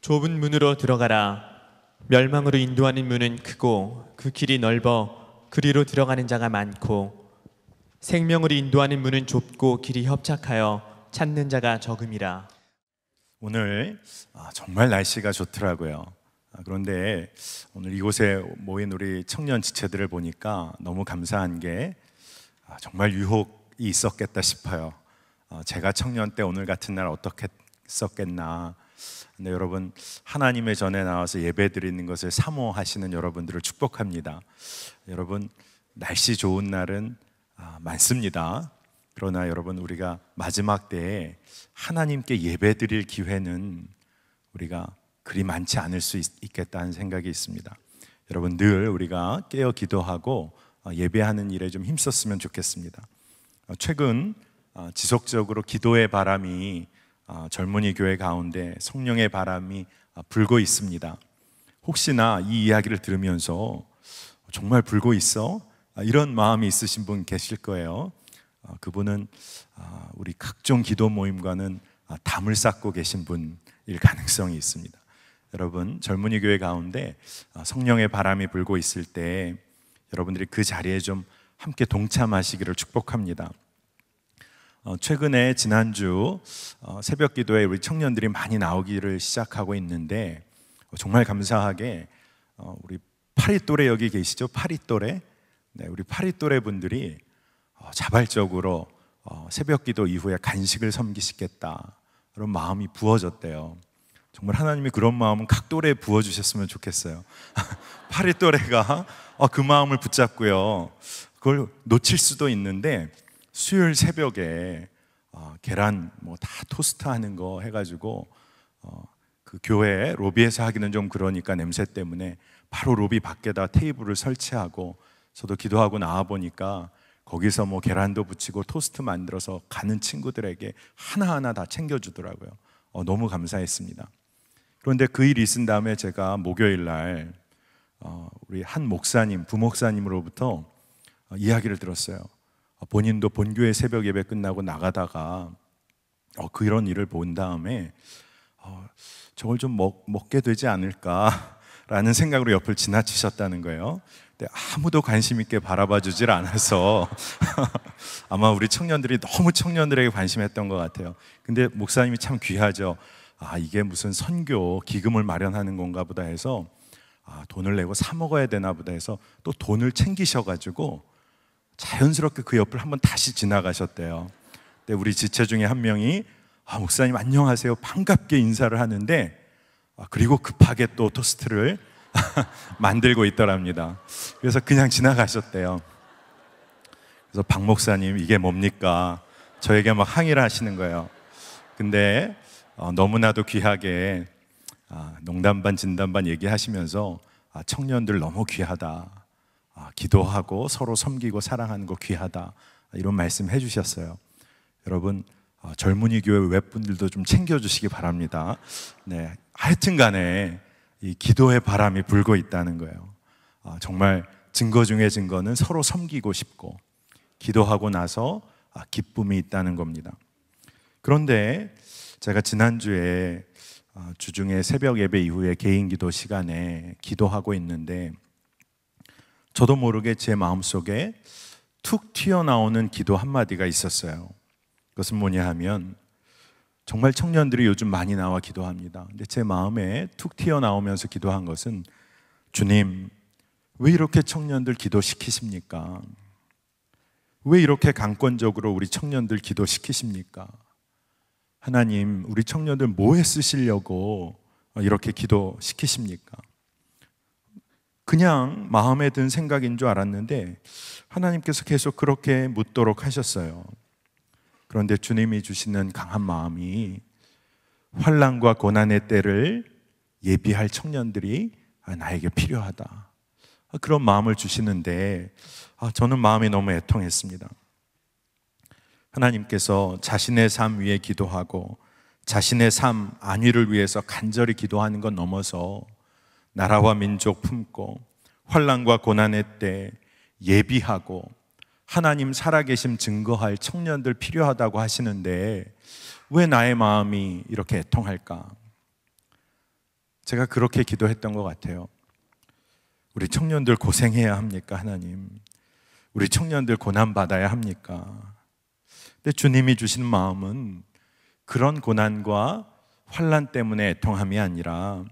좁은 문으로 들어가라. 멸망으로 인도하는 문은 크고 그 길이 넓어 그리로 들어가는 자가 많고 생명으로 인도하는 문은 좁고 길이 협착하여 찾는 자가 적음이라. 오늘 정말 날씨가 좋더라고요. 그런데 오늘 이곳에 모인 우리 청년 지체들을 보니까 너무 감사한 게 정말 유혹이 있었겠다 싶어요. 제가 청년 때 오늘 같은 날 어떻게 했었겠나. 근데 여러분, 하나님의 전에 나와서 예배 드리는 것을 사모하시는 여러분들을 축복합니다. 여러분, 날씨 좋은 날은 많습니다. 그러나 여러분, 우리가 마지막 때에 하나님께 예배 드릴 기회는 우리가 그리 많지 않을 수 있겠다는 생각이 있습니다. 여러분, 늘 우리가 깨어 기도하고 예배하는 일에 좀 힘썼으면 좋겠습니다. 최근 지속적으로 기도의 바람이 젊은이 교회 가운데 성령의 바람이 불고 있습니다. 혹시나 이 이야기를 들으면서 정말 불고 있어? 이런 마음이 있으신 분 계실 거예요. 그분은 우리 각종 기도 모임과는 담을 쌓고 계신 분일 가능성이 있습니다. 여러분, 젊은이 교회 가운데 성령의 바람이 불고 있을 때 여러분들이 그 자리에 좀 함께 동참하시기를 축복합니다. 최근에 지난주 새벽 기도에 우리 청년들이 많이 나오기를 시작하고 있는데 정말 감사하게 우리 파리 또래 여기 계시죠? 파리 또래? 네, 우리 파리 또래 분들이 자발적으로 새벽 기도 이후에 간식을 섬기시겠다 그런 마음이 부어졌대요. 정말 하나님이 그런 마음은 각 또래에 부어주셨으면 좋겠어요. 파리 또래가 그 마음을 붙잡고요, 그걸 놓칠 수도 있는데 수요일 새벽에 계란 뭐 다 토스트 하는 거 해가지고 그 교회 로비에서 하기는 좀 그러니까 냄새 때문에 바로 로비 밖에다 테이블을 설치하고 저도 기도하고 나와 보니까 거기서 뭐 계란도 붙이고 토스트 만들어서 가는 친구들에게 하나하나 다 챙겨주더라고요. 너무 감사했습니다. 그런데 그 일이 있은 다음에 제가 목요일 날 우리 한 목사님, 부목사님으로부터 이야기를 들었어요. 본인도 본교회 새벽 예배 끝나고 나가다가 그런 일을 본 다음에 저걸 좀 먹게 되지 않을까라는 생각으로 옆을 지나치셨다는 거예요. 근데 아무도 관심 있게 바라봐 주질 않아서 아마 우리 청년들이 너무 청년들에게 관심했던 것 같아요. 근데 목사님이 참 귀하죠. 이게 무슨 선교 기금을 마련하는 건가 보다 해서 돈을 내고 사 먹어야 되나 보다 해서 또 돈을 챙기셔가지고 자연스럽게 그 옆을 한번 다시 지나가셨대요. 근데 우리 지체 중에 한 명이 목사님 안녕하세요 반갑게 인사를 하는데 그리고 급하게 또 토스트를 만들고 있더랍니다. 그래서 그냥 지나가셨대요. 그래서 박 목사님 이게 뭡니까? 저에게 막 항의를 하시는 거예요. 근데 너무나도 귀하게 농담 반 진담 반 얘기하시면서 청년들 너무 귀하다, 기도하고 서로 섬기고 사랑하는 거 귀하다, 이런 말씀 해주셨어요. 여러분, 젊은이 교회 웹분들도 좀 챙겨주시기 바랍니다. 네, 하여튼 간에 이 기도의 바람이 불고 있다는 거예요. 정말 증거 중에 증거는 서로 섬기고 싶고 기도하고 나서 기쁨이 있다는 겁니다. 그런데 제가 지난주에 주중에 새벽 예배 이후에 개인 기도 시간에 기도하고 있는데 저도 모르게 제 마음속에 툭 튀어나오는 기도 한마디가 있었어요. 그것은 뭐냐 하면, 정말 청년들이 요즘 많이 나와 기도합니다. 근데 제 마음에 툭 튀어나오면서 기도한 것은, 주님, 왜 이렇게 청년들 기도시키십니까? 왜 이렇게 강권적으로 우리 청년들 기도시키십니까? 하나님, 우리 청년들 뭐에 쓰시려고 이렇게 기도시키십니까? 그냥 마음에 든 생각인 줄 알았는데 하나님께서 계속 그렇게 묻도록 하셨어요. 그런데 주님이 주시는 강한 마음이, 환난과 고난의 때를 예비할 청년들이 나에게 필요하다, 그런 마음을 주시는데 저는 마음이 너무 애통했습니다. 하나님께서 자신의 삶 위에 기도하고 자신의 삶 안위를 위해서 간절히 기도하는 것 넘어서 나라와 민족 품고 환난과 고난의 때 예비하고 하나님 살아계심 증거할 청년들 필요하다고 하시는데 왜 나의 마음이 이렇게 애통할까? 제가 그렇게 기도했던 것 같아요. 우리 청년들 고생해야 합니까, 하나님? 우리 청년들 고난받아야 합니까? 근데 주님이 주신 마음은 그런 고난과 환난 때문에 애통함이 아니라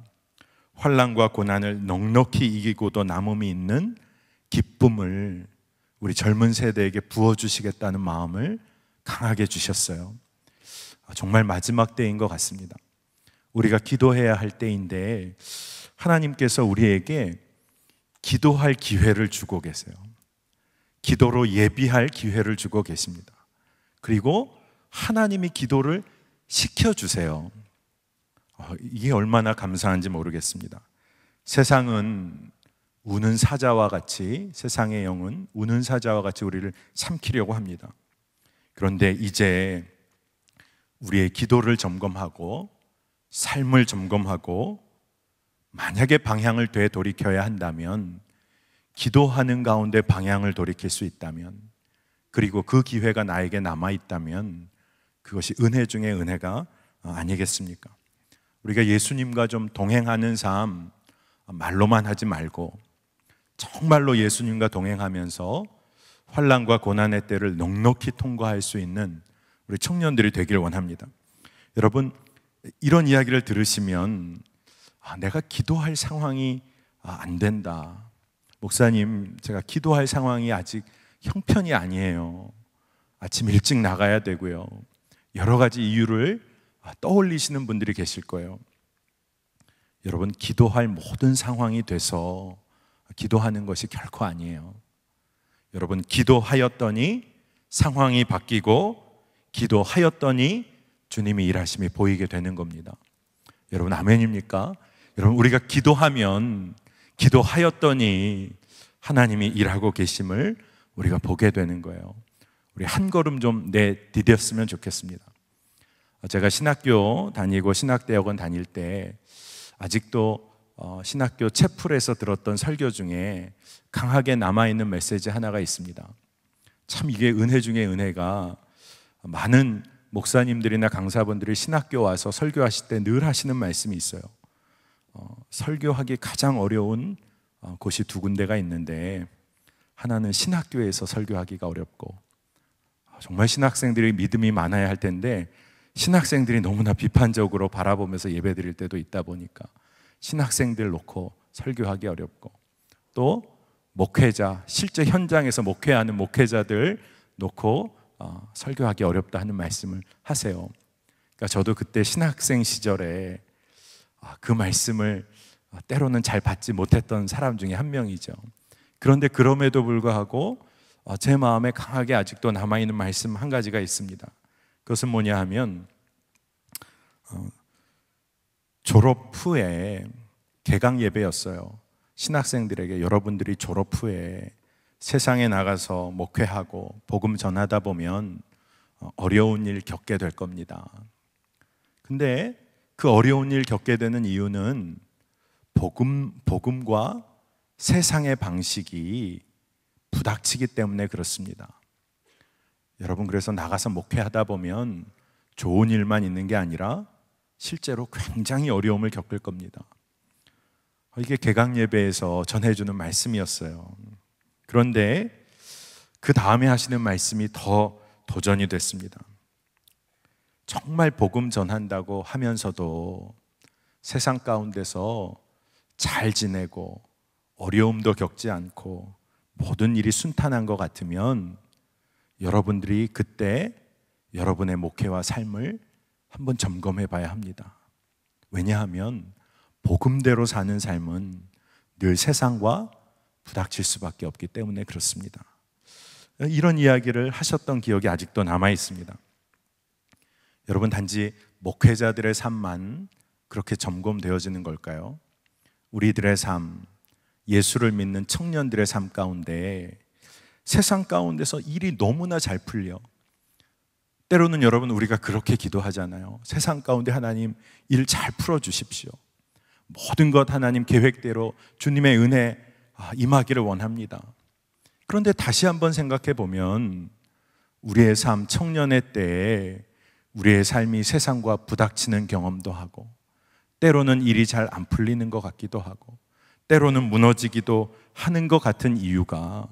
환난과 고난을 넉넉히 이기고도 남음이 있는 기쁨을 우리 젊은 세대에게 부어주시겠다는 마음을 강하게 주셨어요. 정말 마지막 때인 것 같습니다. 우리가 기도해야 할 때인데 하나님께서 우리에게 기도할 기회를 주고 계세요. 기도로 예비할 기회를 주고 계십니다. 그리고 하나님이 기도를 시켜주세요. 이게 얼마나 감사한지 모르겠습니다. 세상은 우는 사자와 같이, 세상의 영은 우는 사자와 같이 우리를 삼키려고 합니다. 그런데 이제 우리의 기도를 점검하고 삶을 점검하고 만약에 방향을 되돌이켜야 한다면, 기도하는 가운데 방향을 돌이킬 수 있다면, 그리고 그 기회가 나에게 남아있다면 그것이 은혜 중에 은혜가 아니겠습니까? 우리가 예수님과 좀 동행하는 삶, 말로만 하지 말고 정말로 예수님과 동행하면서 환난과 고난의 때를 넉넉히 통과할 수 있는 우리 청년들이 되길 원합니다. 여러분, 이런 이야기를 들으시면 내가 기도할 상황이 안 된다. 목사님, 제가 기도할 상황이 아직 형편이 아니에요. 아침 일찍 나가야 되고요. 여러 가지 이유를 떠올리시는 분들이 계실 거예요. 여러분, 기도할 모든 상황이 돼서 기도하는 것이 결코 아니에요. 여러분, 기도하였더니 상황이 바뀌고 기도하였더니 주님이 일하심이 보이게 되는 겁니다. 여러분, 아멘입니까? 여러분, 우리가 기도하면 기도하였더니 하나님이 일하고 계심을 우리가 보게 되는 거예요. 우리 한 걸음 좀 내디뎠으면 좋겠습니다. 제가 신학교 다니고 신학대학원 다닐 때 아직도 신학교 채플에서 들었던 설교 중에 강하게 남아있는 메시지 하나가 있습니다. 참 이게 은혜 중에 은혜가, 많은 목사님들이나 강사분들이 신학교 와서 설교하실 때 늘 하시는 말씀이 있어요. 설교하기 가장 어려운 곳이 두 군데가 있는데, 하나는 신학교에서 설교하기가 어렵고, 정말 신학생들이 믿음이 많아야 할 텐데 신학생들이 너무나 비판적으로 바라보면서 예배드릴 때도 있다 보니까 신학생들 놓고 설교하기 어렵고, 또 목회자, 실제 현장에서 목회하는 목회자들 놓고 설교하기 어렵다 하는 말씀을 하세요. 그러니까 저도 그때 신학생 시절에 그 말씀을 때로는 잘 받지 못했던 사람 중에 한 명이죠. 그런데 그럼에도 불구하고 제 마음에 강하게 아직도 남아있는 말씀 한 가지가 있습니다. 그것은 뭐냐 하면, 졸업 후에 개강 예배였어요. 신학생들에게 여러분들이 졸업 후에 세상에 나가서 목회하고 복음 전하다 보면 어려운 일 겪게 될 겁니다. 근데 그 어려운 일 겪게 되는 이유는 복음과 세상의 방식이 부닥치기 때문에 그렇습니다. 여러분, 그래서 나가서 목회하다 보면 좋은 일만 있는 게 아니라 실제로 굉장히 어려움을 겪을 겁니다. 이게 개강 예배에서 전해주는 말씀이었어요. 그런데 그 다음에 하시는 말씀이 더 도전이 됐습니다. 정말 복음 전한다고 하면서도 세상 가운데서 잘 지내고 어려움도 겪지 않고 모든 일이 순탄한 것 같으면 여러분들이 그때 여러분의 목회와 삶을 한번 점검해 봐야 합니다. 왜냐하면 복음대로 사는 삶은 늘 세상과 부닥칠 수밖에 없기 때문에 그렇습니다. 이런 이야기를 하셨던 기억이 아직도 남아 있습니다. 여러분, 단지 목회자들의 삶만 그렇게 점검되어지는 걸까요? 우리들의 삶, 예수를 믿는 청년들의 삶 가운데 세상 가운데서 일이 너무나 잘 풀려. 때로는 여러분, 우리가 그렇게 기도하잖아요. 세상 가운데 하나님 일 잘 풀어주십시오. 모든 것 하나님 계획대로 주님의 은혜 임하기를 원합니다. 그런데 다시 한번 생각해 보면 우리의 삶, 청년의 때에 우리의 삶이 세상과 부닥치는 경험도 하고, 때로는 일이 잘 안 풀리는 것 같기도 하고, 때로는 무너지기도 하는 것 같은 이유가,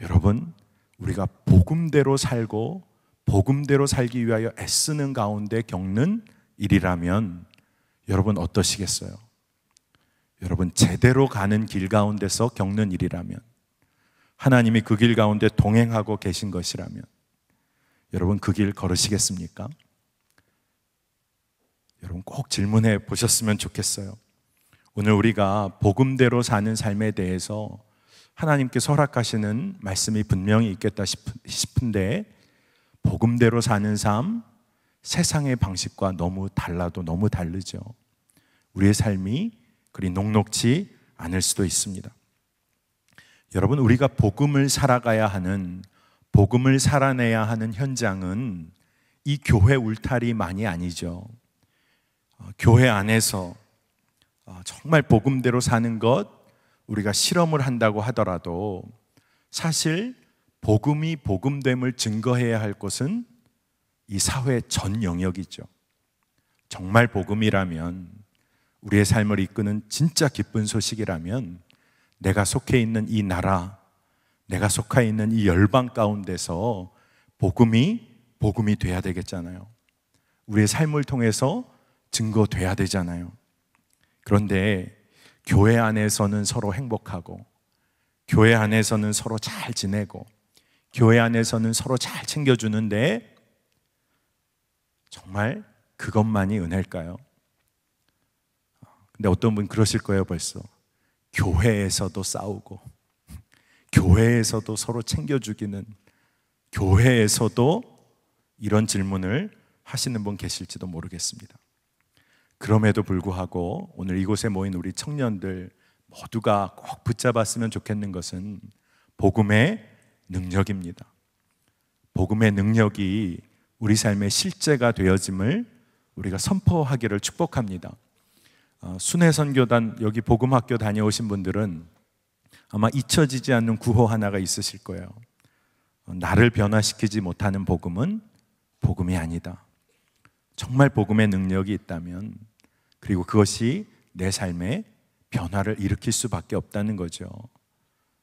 여러분, 우리가 복음대로 살고 복음대로 살기 위하여 애쓰는 가운데 겪는 일이라면 여러분 어떠시겠어요? 여러분, 제대로 가는 길 가운데서 겪는 일이라면, 하나님이 그 길 가운데 동행하고 계신 것이라면 여러분 그 길 걸으시겠습니까? 여러분 꼭 질문해 보셨으면 좋겠어요. 오늘 우리가 복음대로 사는 삶에 대해서 하나님께서 허락하시는 말씀이 분명히 있겠다 싶은데, 복음대로 사는 삶, 세상의 방식과 너무 달라도 너무 다르죠. 우리의 삶이 그리 녹록지 않을 수도 있습니다. 여러분, 우리가 복음을 살아가야 하는, 복음을 살아내야 하는 현장은 이 교회 울타리만이 아니죠. 교회 안에서 정말 복음대로 사는 것, 우리가 실험을 한다고 하더라도 사실 복음이 복음됨을 증거해야 할 곳은 이 사회 전 영역이죠. 정말 복음이라면, 우리의 삶을 이끄는 진짜 기쁜 소식이라면, 내가 속해 있는 이 나라, 내가 속해 있는 이 열방 가운데서 복음이 돼야 되겠잖아요. 우리의 삶을 통해서 증거돼야 되잖아요. 그런데 교회 안에서는 서로 행복하고, 교회 안에서는 서로 잘 지내고, 교회 안에서는 서로 잘 챙겨주는데 정말 그것만이 은혜일까요? 근데 어떤 분 그러실 거예요. 벌써 교회에서도 싸우고, 교회에서도 서로 챙겨주기는, 교회에서도 이런 질문을 하시는 분 계실지도 모르겠습니다. 그럼에도 불구하고 오늘 이곳에 모인 우리 청년들 모두가 꼭 붙잡았으면 좋겠는 것은 복음의 능력입니다. 복음의 능력이 우리 삶의 실제가 되어짐을 우리가 선포하기를 축복합니다. 순회선교단, 여기 복음학교 다녀오신 분들은 아마 잊혀지지 않는 구호 하나가 있으실 거예요. 나를 변화시키지 못하는 복음은 복음이 아니다. 정말 복음의 능력이 있다면, 그리고 그것이 내 삶에 변화를 일으킬 수밖에 없다는 거죠.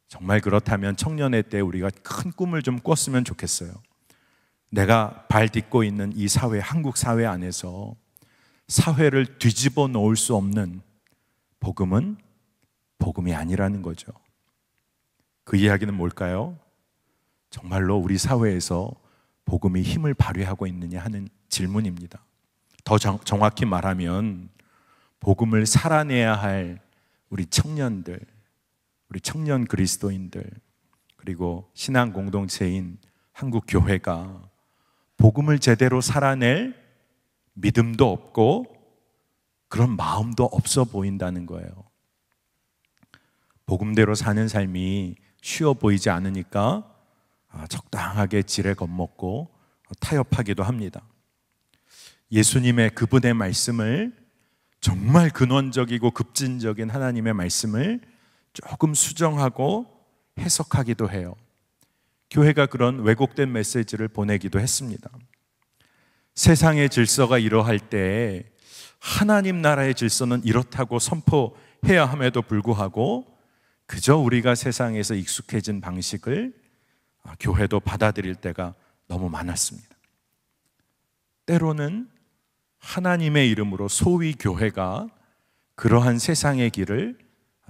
정말 그렇다면 청년의 때 우리가 큰 꿈을 좀 꿨으면 좋겠어요. 내가 발 딛고 있는 이 사회, 한국 사회 안에서 사회를 뒤집어 놓을 수 없는 복음은 복음이 아니라는 거죠. 그 이야기는 뭘까요? 정말로 우리 사회에서 복음이 힘을 발휘하고 있느냐 하는 질문입니다. 더 정확히 말하면 복음을 살아내야 할 우리 청년들, 우리 청년 그리스도인들, 그리고 신앙 공동체인 한국 교회가 복음을 제대로 살아낼 믿음도 없고 그런 마음도 없어 보인다는 거예요. 복음대로 사는 삶이 쉬워 보이지 않으니까 적당하게 지레 겁먹고 타협하기도 합니다. 예수님의 그분의 말씀을, 정말 근원적이고 급진적인 하나님의 말씀을 조금 수정하고 해석하기도 해요. 교회가 그런 왜곡된 메시지를 보내기도 했습니다. 세상의 질서가 이러할 때 하나님 나라의 질서는 이렇다고 선포해야 함에도 불구하고 그저 우리가 세상에서 익숙해진 방식을 교회도 받아들일 때가 너무 많았습니다. 때로는 하나님의 이름으로 소위 교회가 그러한 세상의 길을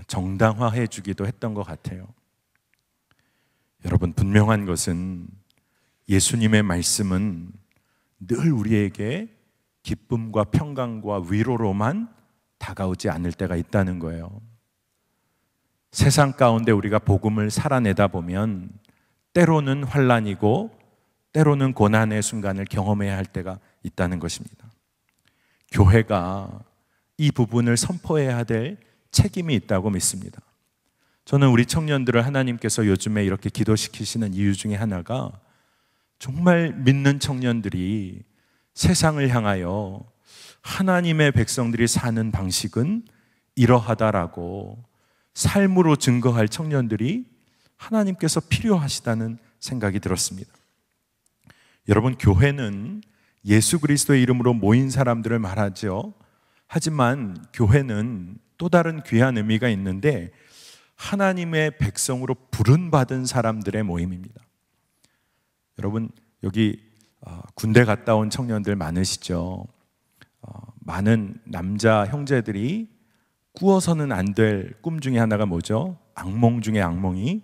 정당화해 주기도 했던 것 같아요. 여러분, 분명한 것은 예수님의 말씀은 늘 우리에게 기쁨과 평강과 위로로만 다가오지 않을 때가 있다는 거예요. 세상 가운데 우리가 복음을 살아내다 보면 때로는 환난이고 때로는 고난의 순간을 경험해야 할 때가 있다는 것입니다. 교회가 이 부분을 선포해야 될 책임이 있다고 믿습니다. 저는 우리 청년들을 하나님께서 요즘에 이렇게 기도시키시는 이유 중에 하나가, 정말 믿는 청년들이 세상을 향하여 하나님의 백성들이 사는 방식은 이러하다라고 삶으로 증거할 청년들이 하나님께서 필요하시다는 생각이 들었습니다. 여러분, 교회는 예수 그리스도의 이름으로 모인 사람들을 말하죠. 하지만 교회는 또 다른 귀한 의미가 있는데 하나님의 백성으로 부름받은 사람들의 모임입니다. 여러분 여기 군대 갔다 온 청년들 많으시죠? 많은 남자 형제들이 꾸어서는 안 될 꿈 중에 하나가 뭐죠? 악몽 중에 악몽이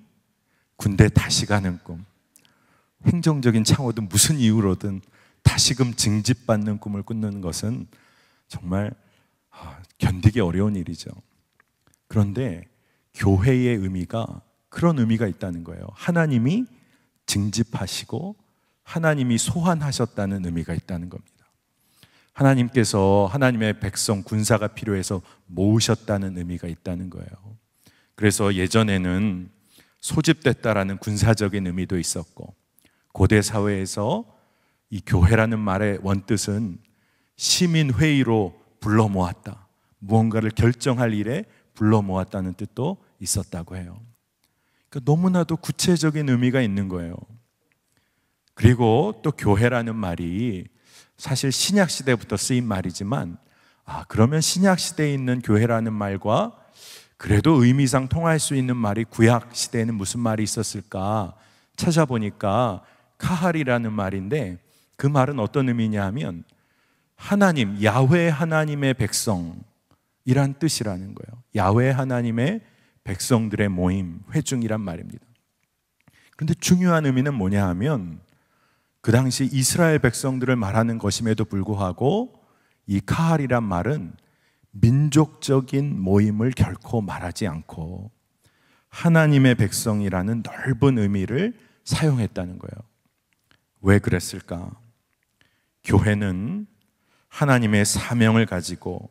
군대 다시 가는 꿈. 행정적인 창호든 무슨 이유로든 다시금 징집받는 꿈을 꾸는 것은 정말 견디기 어려운 일이죠. 그런데 교회의 의미가 그런 의미가 있다는 거예요. 하나님이 징집하시고 하나님이 소환하셨다는 의미가 있다는 겁니다. 하나님께서 하나님의 백성 군사가 필요해서 모으셨다는 의미가 있다는 거예요. 그래서 예전에는 소집됐다라는 군사적인 의미도 있었고, 고대 사회에서 이 교회라는 말의 원뜻은 시민회의로 불러 모았다, 무언가를 결정할 일에 불러 모았다는 뜻도 있었다고 해요. 그러니까 너무나도 구체적인 의미가 있는 거예요. 그리고 또 교회라는 말이 사실 신약시대부터 쓰인 말이지만, 그러면 신약시대에 있는 교회라는 말과 그래도 의미상 통할 수 있는 말이 구약시대에는 무슨 말이 있었을까 찾아보니까 카할이라는 말인데, 그 말은 어떤 의미냐 하면 하나님, 야훼 하나님의 백성이란 뜻이라는 거예요. 야훼 하나님의 백성들의 모임, 회중이란 말입니다. 그런데 중요한 의미는 뭐냐 하면 그 당시 이스라엘 백성들을 말하는 것임에도 불구하고 이 카할이란 말은 민족적인 모임을 결코 말하지 않고 하나님의 백성이라는 넓은 의미를 사용했다는 거예요. 왜 그랬을까? 교회는 하나님의 사명을 가지고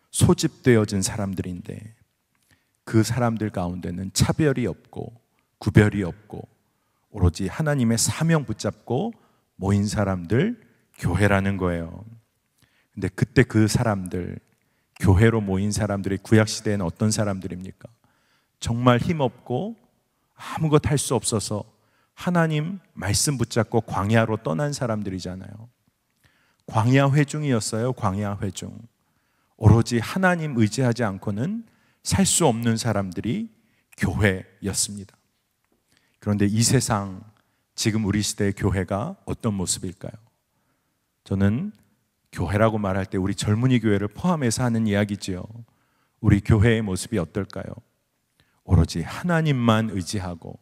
소집되어진 사람들인데 그 사람들 가운데는 차별이 없고 구별이 없고 오로지 하나님의 사명 붙잡고 모인 사람들, 교회라는 거예요. 근데 그때 그 사람들, 교회로 모인 사람들이 구약시대에는 어떤 사람들입니까? 정말 힘없고 아무것 할 수 없어서 하나님 말씀 붙잡고 광야로 떠난 사람들이잖아요. 광야 회중이었어요. 광야 회중. 오로지 하나님 의지하지 않고는 살 수 없는 사람들이 교회였습니다. 그런데 이 세상, 지금 우리 시대의 교회가 어떤 모습일까요? 저는 교회라고 말할 때 우리 젊은이 교회를 포함해서 하는 이야기지요. 우리 교회의 모습이 어떨까요? 오로지 하나님만 의지하고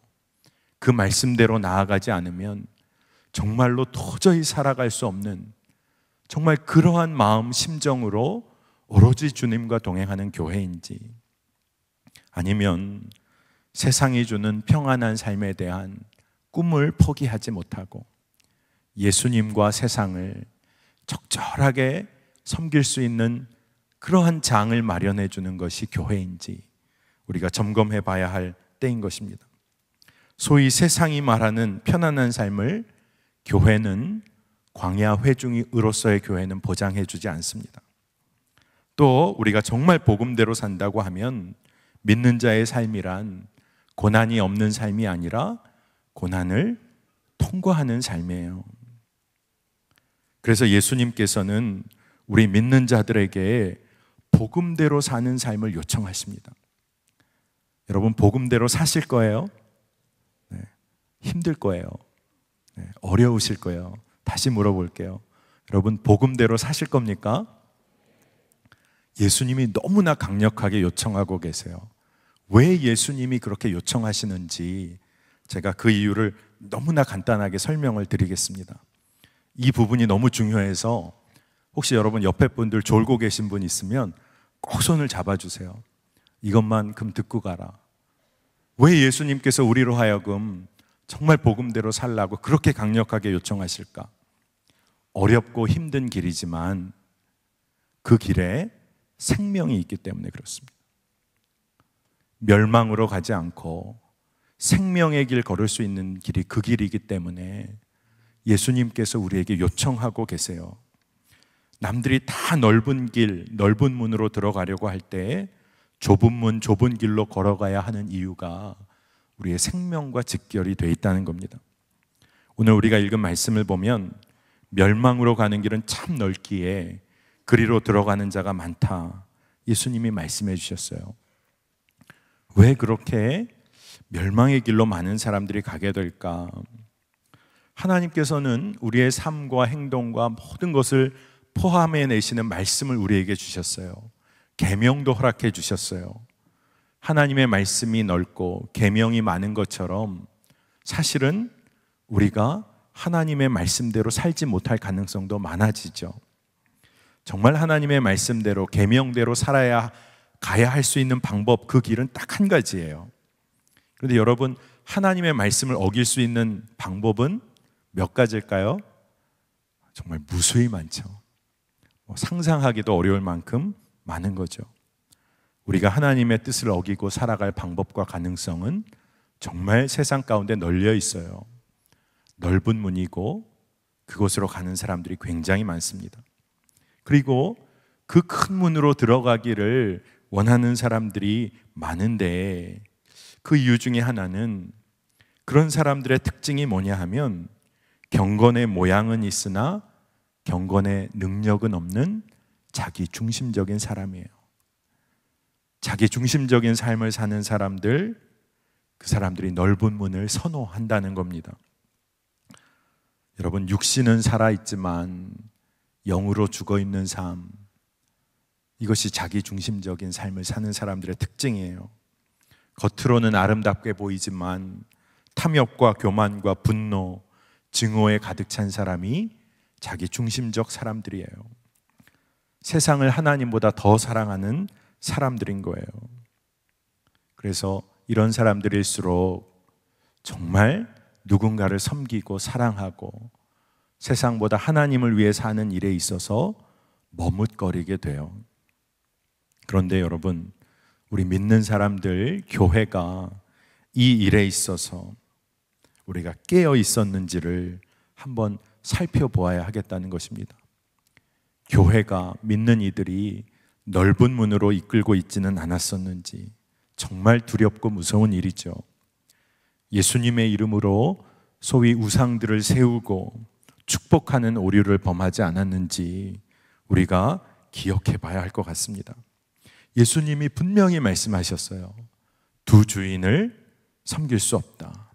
그 말씀대로 나아가지 않으면 정말로 도저히 살아갈 수 없는, 정말 그러한 마음 심정으로 오로지 주님과 동행하는 교회인지, 아니면 세상이 주는 평안한 삶에 대한 꿈을 포기하지 못하고 예수님과 세상을 적절하게 섬길 수 있는 그러한 장을 마련해 주는 것이 교회인지 우리가 점검해 봐야 할 때인 것입니다. 소위 세상이 말하는 편안한 삶을 교회는, 광야 회중으로서의 교회는 보장해 주지 않습니다. 또 우리가 정말 복음대로 산다고 하면 믿는 자의 삶이란 고난이 없는 삶이 아니라 고난을 통과하는 삶이에요. 그래서 예수님께서는 우리 믿는 자들에게 복음대로 사는 삶을 요청하십니다. 여러분, 복음대로 사실 거예요? 네, 힘들 거예요. 네, 어려우실 거예요. 다시 물어볼게요. 여러분, 복음대로 사실 겁니까? 예수님이 너무나 강력하게 요청하고 계세요. 왜 예수님이 그렇게 요청하시는지 제가 그 이유를 너무나 간단하게 설명을 드리겠습니다. 이 부분이 너무 중요해서 혹시 여러분 옆에 분들 졸고 계신 분 있으면 꼭 손을 잡아주세요. 이것만큼 듣고 가라. 왜 예수님께서 우리로 하여금 정말 복음대로 살라고 그렇게 강력하게 요청하실까? 어렵고 힘든 길이지만 그 길에 생명이 있기 때문에 그렇습니다. 멸망으로 가지 않고 생명의 길 걸을 수 있는 길이 그 길이기 때문에 예수님께서 우리에게 요청하고 계세요. 남들이 다 넓은 길, 넓은 문으로 들어가려고 할 때 좁은 문, 좁은 길로 걸어가야 하는 이유가 우리의 생명과 직결이 돼 있다는 겁니다. 오늘 우리가 읽은 말씀을 보면 멸망으로 가는 길은 참 넓기에 그리로 들어가는 자가 많다. 예수님이 말씀해 주셨어요. 왜 그렇게 멸망의 길로 많은 사람들이 가게 될까? 하나님께서는 우리의 삶과 행동과 모든 것을 포함해 내시는 말씀을 우리에게 주셨어요. 계명도 허락해 주셨어요. 하나님의 말씀이 넓고 계명이 많은 것처럼 사실은 우리가 하나님의 말씀대로 살지 못할 가능성도 많아지죠. 정말 하나님의 말씀대로 계명대로 살아야 가야 할 수 있는 방법, 그 길은 딱 한 가지예요. 그런데 여러분, 하나님의 말씀을 어길 수 있는 방법은 몇 가지일까요? 정말 무수히 많죠. 상상하기도 어려울 만큼 많은 거죠. 우리가 하나님의 뜻을 어기고 살아갈 방법과 가능성은 정말 세상 가운데 널려 있어요. 넓은 문이고 그곳으로 가는 사람들이 굉장히 많습니다. 그리고 그 큰 문으로 들어가기를 원하는 사람들이 많은데, 그 이유 중에 하나는, 그런 사람들의 특징이 뭐냐 하면 경건의 모양은 있으나 경건의 능력은 없는 자기 중심적인 사람이에요. 자기 중심적인 삶을 사는 사람들, 그 사람들이 넓은 문을 선호한다는 겁니다. 여러분, 육신은 살아있지만 영으로 죽어있는 삶, 이것이 자기 중심적인 삶을 사는 사람들의 특징이에요. 겉으로는 아름답게 보이지만 탐욕과 교만과 분노, 증오에 가득 찬 사람이 자기 중심적 사람들이에요. 세상을 하나님보다 더 사랑하는 사람들인 거예요. 그래서 이런 사람들일수록 정말 누군가를 섬기고 사랑하고 세상보다 하나님을 위해 사는 일에 있어서 머뭇거리게 돼요. 그런데 여러분, 우리 믿는 사람들, 교회가 이 일에 있어서 우리가 깨어 있었는지를 한번 살펴보아야 하겠다는 것입니다. 교회가, 믿는 이들이 넓은 문으로 이끌고 있지는 않았었는지, 정말 두렵고 무서운 일이죠. 예수님의 이름으로 소위 우상들을 세우고 축복하는 오류를 범하지 않았는지 우리가 기억해 봐야 할 것 같습니다. 예수님이 분명히 말씀하셨어요. 두 주인을 섬길 수 없다.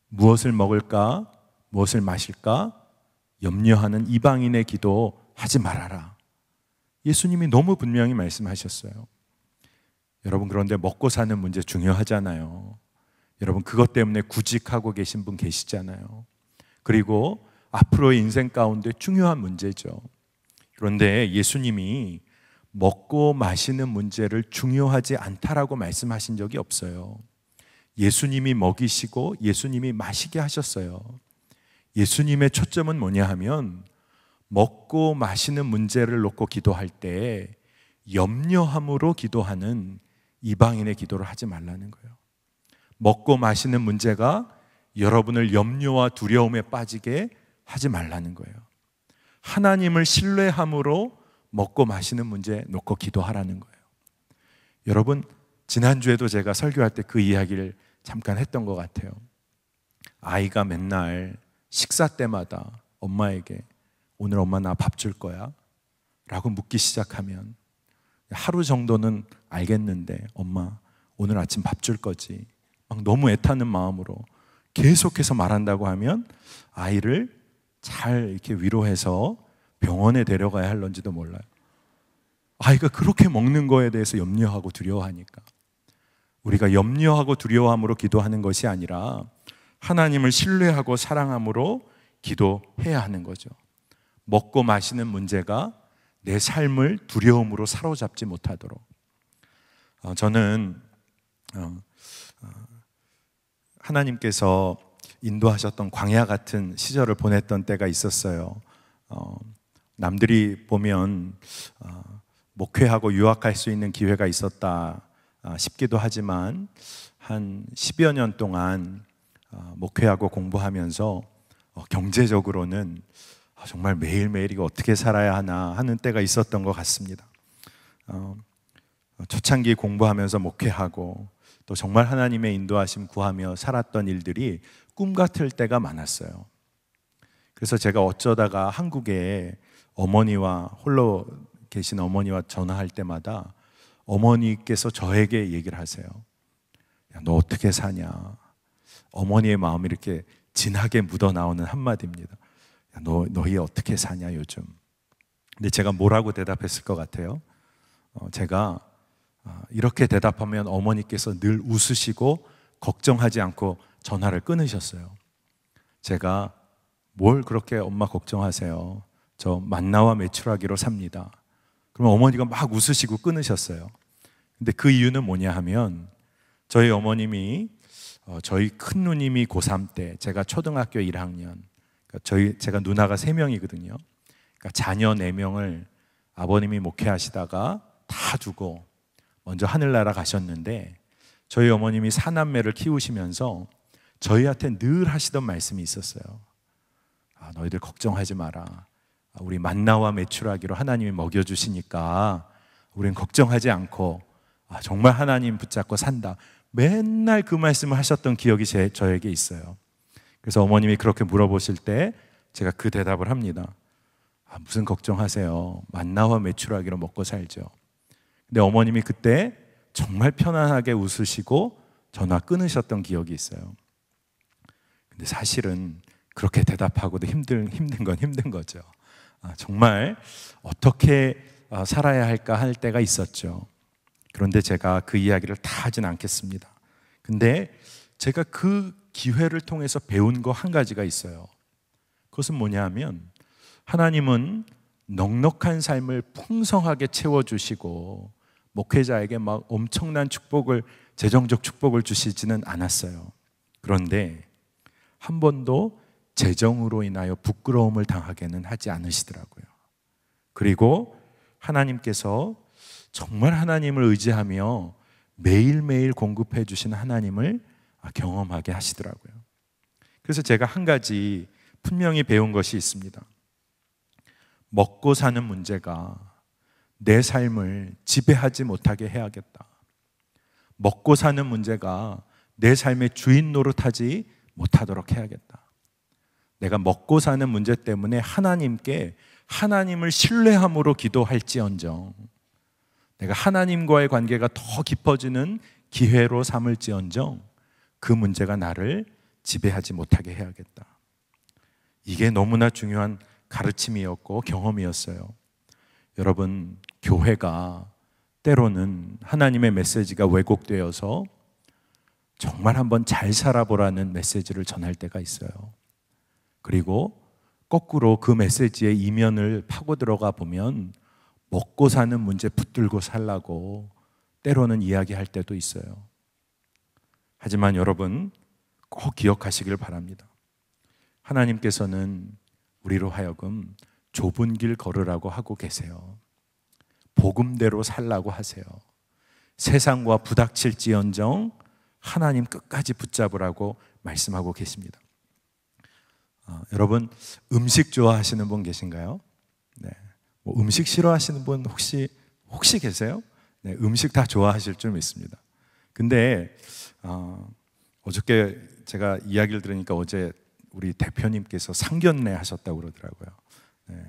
무엇을 먹을까, 무엇을 마실까 염려하는 이방인의 기도 하지 말아라. 예수님이 너무 분명히 말씀하셨어요. 여러분, 그런데 먹고 사는 문제 중요하잖아요. 여러분, 그것 때문에 구직하고 계신 분 계시잖아요. 그리고 앞으로의 인생 가운데 중요한 문제죠. 그런데 예수님이 먹고 마시는 문제를 중요하지 않다라고 말씀하신 적이 없어요. 예수님이 먹이시고 예수님이 마시게 하셨어요. 예수님의 초점은 뭐냐 하면 먹고 마시는 문제를 놓고 기도할 때 염려함으로 기도하는 이방인의 기도를 하지 말라는 거예요. 먹고 마시는 문제가 여러분을 염려와 두려움에 빠지게 하지 말라는 거예요. 하나님을 신뢰함으로 먹고 마시는 문제 놓고 기도하라는 거예요. 여러분, 지난주에도 제가 설교할 때 그 이야기를 잠깐 했던 것 같아요. 아이가 맨날 식사 때마다 엄마에게 오늘 엄마 나 밥 줄 거야? 라고 묻기 시작하면 하루 정도는 알겠는데 엄마 오늘 아침 밥 줄 거지? 막 너무 애타는 마음으로 계속해서 말한다고 하면 아이를 잘 이렇게 위로해서 병원에 데려가야 할런지도 몰라요. 아이가 그렇게 먹는 거에 대해서 염려하고 두려워하니까. 우리가 염려하고 두려워함으로 기도하는 것이 아니라 하나님을 신뢰하고 사랑함으로 기도해야 하는 거죠. 먹고 마시는 문제가 내 삶을 두려움으로 사로잡지 못하도록. 저는 하나님께서 인도하셨던 광야 같은 시절을 보냈던 때가 있었어요. 남들이 보면 목회하고 유학할 수 있는 기회가 있었다 싶기도 하지만 한 10여 년 동안 목회하고 공부하면서 경제적으로는 정말 매일매일 이거 어떻게 살아야 하나 하는 때가 있었던 것 같습니다. 초창기 공부하면서 목회하고 또 정말 하나님의 인도하심 구하며 살았던 일들이 꿈 같을 때가 많았어요. 그래서 제가 어쩌다가 한국에 어머니와 홀로 계신 어머니와 전화할 때마다 어머니께서 저에게 얘기를 하세요. 야, 너 어떻게 사냐? 어머니의 마음이 이렇게 진하게 묻어나오는 한마디입니다. 야, 너희 어떻게 사냐 요즘? 근데 제가 뭐라고 대답했을 것 같아요? 제가 이렇게 대답하면 어머니께서 늘 웃으시고 걱정하지 않고 전화를 끊으셨어요. 제가 뭘 그렇게 엄마 걱정하세요? 저 만나와 메추라기로 삽니다. 그럼 어머니가 막 웃으시고 끊으셨어요. 근데 그 이유는 뭐냐 하면 저희 어머님이 저희 큰 누님이 고3 때 제가 초등학교 1학년, 제가 누나가 3명이거든요. 그러니까 자녀 4명을 아버님이 목회하시다가 다 두고 먼저 하늘나라 가셨는데 저희 어머님이 사남매를 키우시면서 저희한테 늘 하시던 말씀이 있었어요. 너희들 걱정하지 마라. 우리 만나와 메추라기로 하나님이 먹여주시니까 우린 걱정하지 않고 정말 하나님 붙잡고 산다. 맨날 그 말씀을 하셨던 기억이 저에게 있어요. 그래서 어머님이 그렇게 물어보실 때 제가 그 대답을 합니다. 무슨 걱정하세요? 만나와 메추라기로 먹고 살죠. 근데 어머님이 그때 정말 편안하게 웃으시고 전화 끊으셨던 기억이 있어요. 근데 사실은 그렇게 대답하고도 힘든 건 힘든 거죠. 정말 어떻게 살아야 할까 할 때가 있었죠. 그런데 제가 그 이야기를 다 하진 않겠습니다. 근데 제가 그 기회를 통해서 배운 거 한 가지가 있어요. 그것은 뭐냐 하면 하나님은 넉넉한 삶을 풍성하게 채워주시고 목회자에게 막 엄청난 축복을, 재정적 축복을 주시지는 않았어요. 그런데 한 번도 재정으로 인하여 부끄러움을 당하게는 하지 않으시더라고요. 그리고 하나님께서 정말 하나님을 의지하며 매일매일 공급해 주신 하나님을 경험하게 하시더라고요. 그래서 제가 한 가지 분명히 배운 것이 있습니다. 먹고 사는 문제가 내 삶을 지배하지 못하게 해야겠다. 먹고 사는 문제가 내 삶의 주인 노릇하지 못하도록 해야겠다. 내가 먹고 사는 문제 때문에 하나님께 하나님을 신뢰함으로 기도할지언정, 내가 하나님과의 관계가 더 깊어지는 기회로 삼을지언정 그 문제가 나를 지배하지 못하게 해야겠다. 이게 너무나 중요한 가르침이었고 경험이었어요. 여러분, 교회가 때로는 하나님의 메시지가 왜곡되어서 정말 한번 잘 살아보라는 메시지를 전할 때가 있어요. 그리고 거꾸로 그 메시지의 이면을 파고 들어가 보면 먹고 사는 문제 붙들고 살라고 때로는 이야기할 때도 있어요. 하지만 여러분 꼭 기억하시길 바랍니다. 하나님께서는 우리로 하여금 좁은 길 걸으라고 하고 계세요. 복음대로 살라고 하세요. 세상과 부닥칠지언정 하나님 끝까지 붙잡으라고 말씀하고 계십니다. 여러분 음식 좋아하시는 분 계신가요? 네. 음식 싫어하시는 분 혹시 계세요? 네, 음식 다 좋아하실 줄 믿습니다. 근데 어저께 제가 이야기를 들으니까 어제 우리 대표님께서 상견례 하셨다고 그러더라고요. 네,